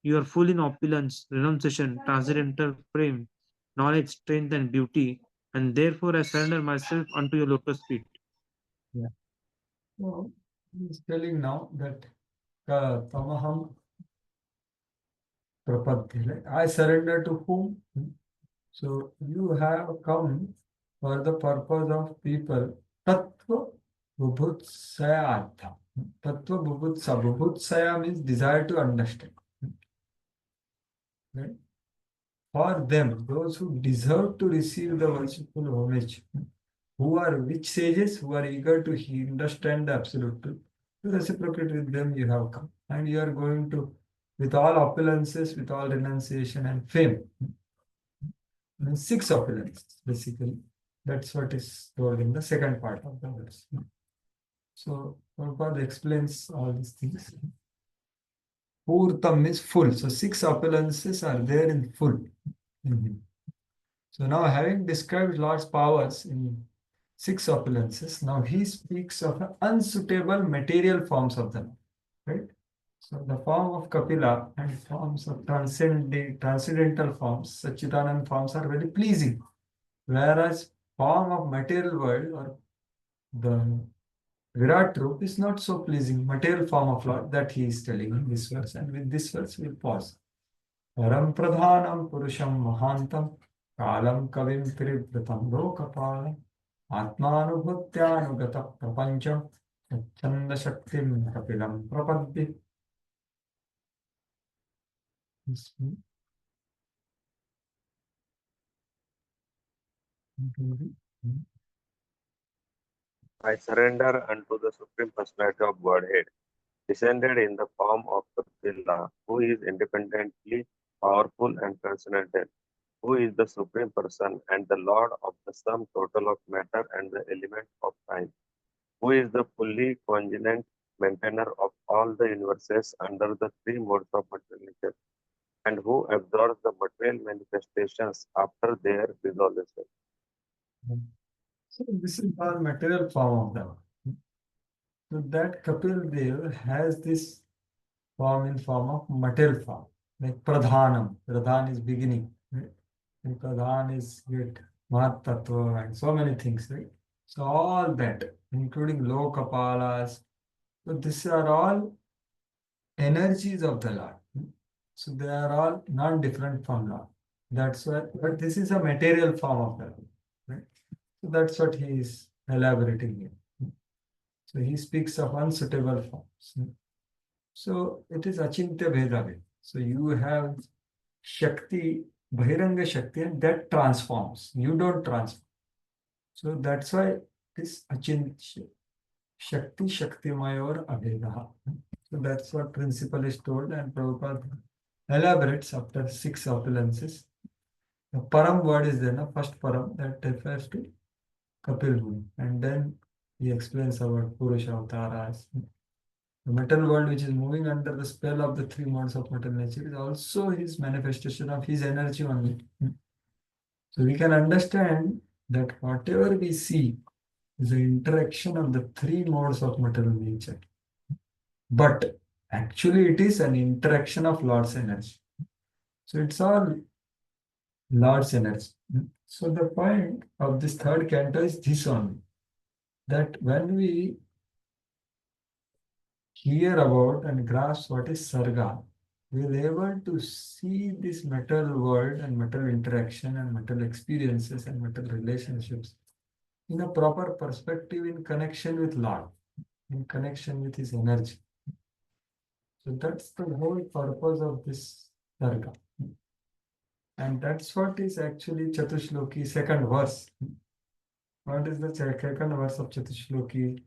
You are full in opulence, renunciation, transcendental frame, knowledge, strength, and beauty, and therefore I surrender myself unto your lotus feet. Yeah. So he is telling now that Tamaham Prapadde. Like, I surrender to whom? So you have come for the purpose of people. Tattva Bubhutsayartha. Tattva Bubhutsa. Bubhutsaya means desire to understand. Right? For them, those who deserve to receive the worshipful homage, who are which sages who are eager to understand the absolute truth, to reciprocate with them you have come. And you are going to, with all opulences, with all renunciation and fame. Means 6 opulences, basically. That's what is told in the second part of the verse. So Prabhupada explains all these things. Purtam is full. So 6 opulences are there in full in him. So now having described Lord's powers in 6 opulences, now he speaks of unsuitable material forms of them. Right? So the form of Kapila and forms of transcendental forms, Sachidanand forms are very pleasing. Whereas form of material world or the Virat Rup is not so pleasing, material form of Lord that he is telling in this verse. And with this verse we'll pause. Param Pradhanam Purusham Mahantam Kalam Kavim Trivritam Lokapalam Atmanubhutyanugata Prapancham Chanda Shaktim Kapilam Prapaddi. I surrender unto the Supreme Personality of Godhead, descended in the form of Kapila, who is independently powerful and transcendental, who is the Supreme Person and the Lord of the sum total of matter and the element of time, who is the fully congruent maintainer of all the universes under the 3 modes of material nature, and who absorbs the material manifestations after their dissolution. So this is all material form of them. So that Kapil Dev has this form in form of material form, like Pradhanam. Pradhan is beginning, right? And Pradhan is great, Mahat Tattva and so many things, right? So all that, including Lokapalas. So these are all energies of the Lord. So they are all not different from Lord. That's why, but this is a material form of the Lord, right? So that's what he is elaborating here. So he speaks of unsuitable forms. So it is Achintya Bheda. So you have Shakti, Bahiranga Shakti, and that transforms. You don't transform. So that's why this Achintya Shakti, Shaktimayor Abhedaha. So that's what principle is told, and Prabhupada elaborates after 6 opulences. The Param word is there, no? First Param, that refers to Kapil Muni. And then he explains about Purusha Avtaras. The material world, which is moving under the spell of the 3 modes of material nature, is also his manifestation of his energy only. So we can understand that whatever we see is an interaction of the three modes of material nature. But actually, it is an interaction of Lord's energy. So it's all Lord's energy. So the point of this third canto is this only, that when we hear about and grasp what is Sarga, we are able to see this metal world and metal interaction and metal experiences and metal relationships in a proper perspective, in connection with Lord, in connection with His energy. So that's the whole purpose of this Sarga. And that's what is actually Chatushloki, second verse. What is the second verse of Chatushloki?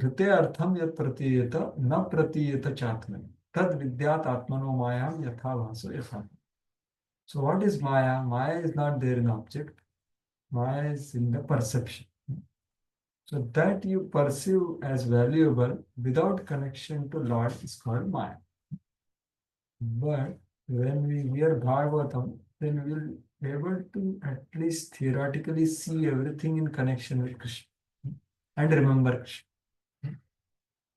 ऋते अर्थम यत् प्रतीयत न प्रतीयत चात्मनि तद विद्यात आत्मनो मायाम यथा भासो यथा. So what is Maya? Maya is not there in object. Maya is in the perception. So that you perceive as valuable without connection to Lord is called Maya. But when we hear Bhagavatam, then we'll be able to at least theoretically see everything in connection with Krishna and remember Krishna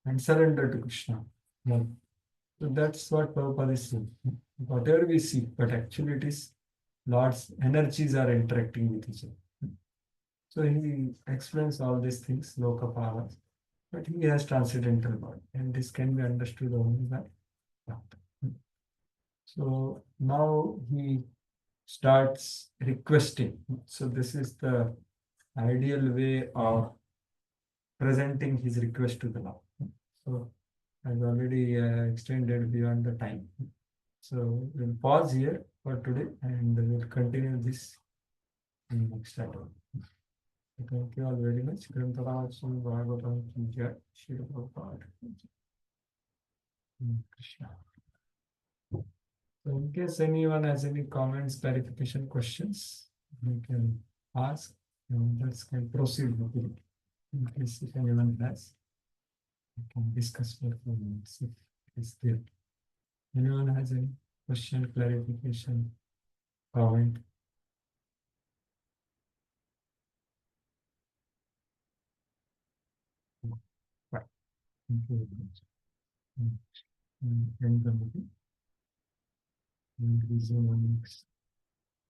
and surrender to Krishna. Yeah. So that's what Prabhupada is saying. Whatever we see, but actually it is Lord's energies are interacting with each other. So he explains all these things, Loka Palas, but he has transcendental body, and this can be understood only by Bhakti. So now he starts requesting. So this is the ideal way of presenting his request to the Lord. So I've already extended beyond the time. So we'll pause here for today and we'll continue this in next chapter. Thank you all very much. Grantharaj Bhagavatam ki jai. Shri Prabhupada ki jai. Krishna. So in case anyone has any comments, clarification, questions, you can ask and let's can proceed with it. In case if anyone has, we can discuss further if it is there. Anyone has any question, clarification, comment? Right. Thank you very much. End the meeting. And resume on next.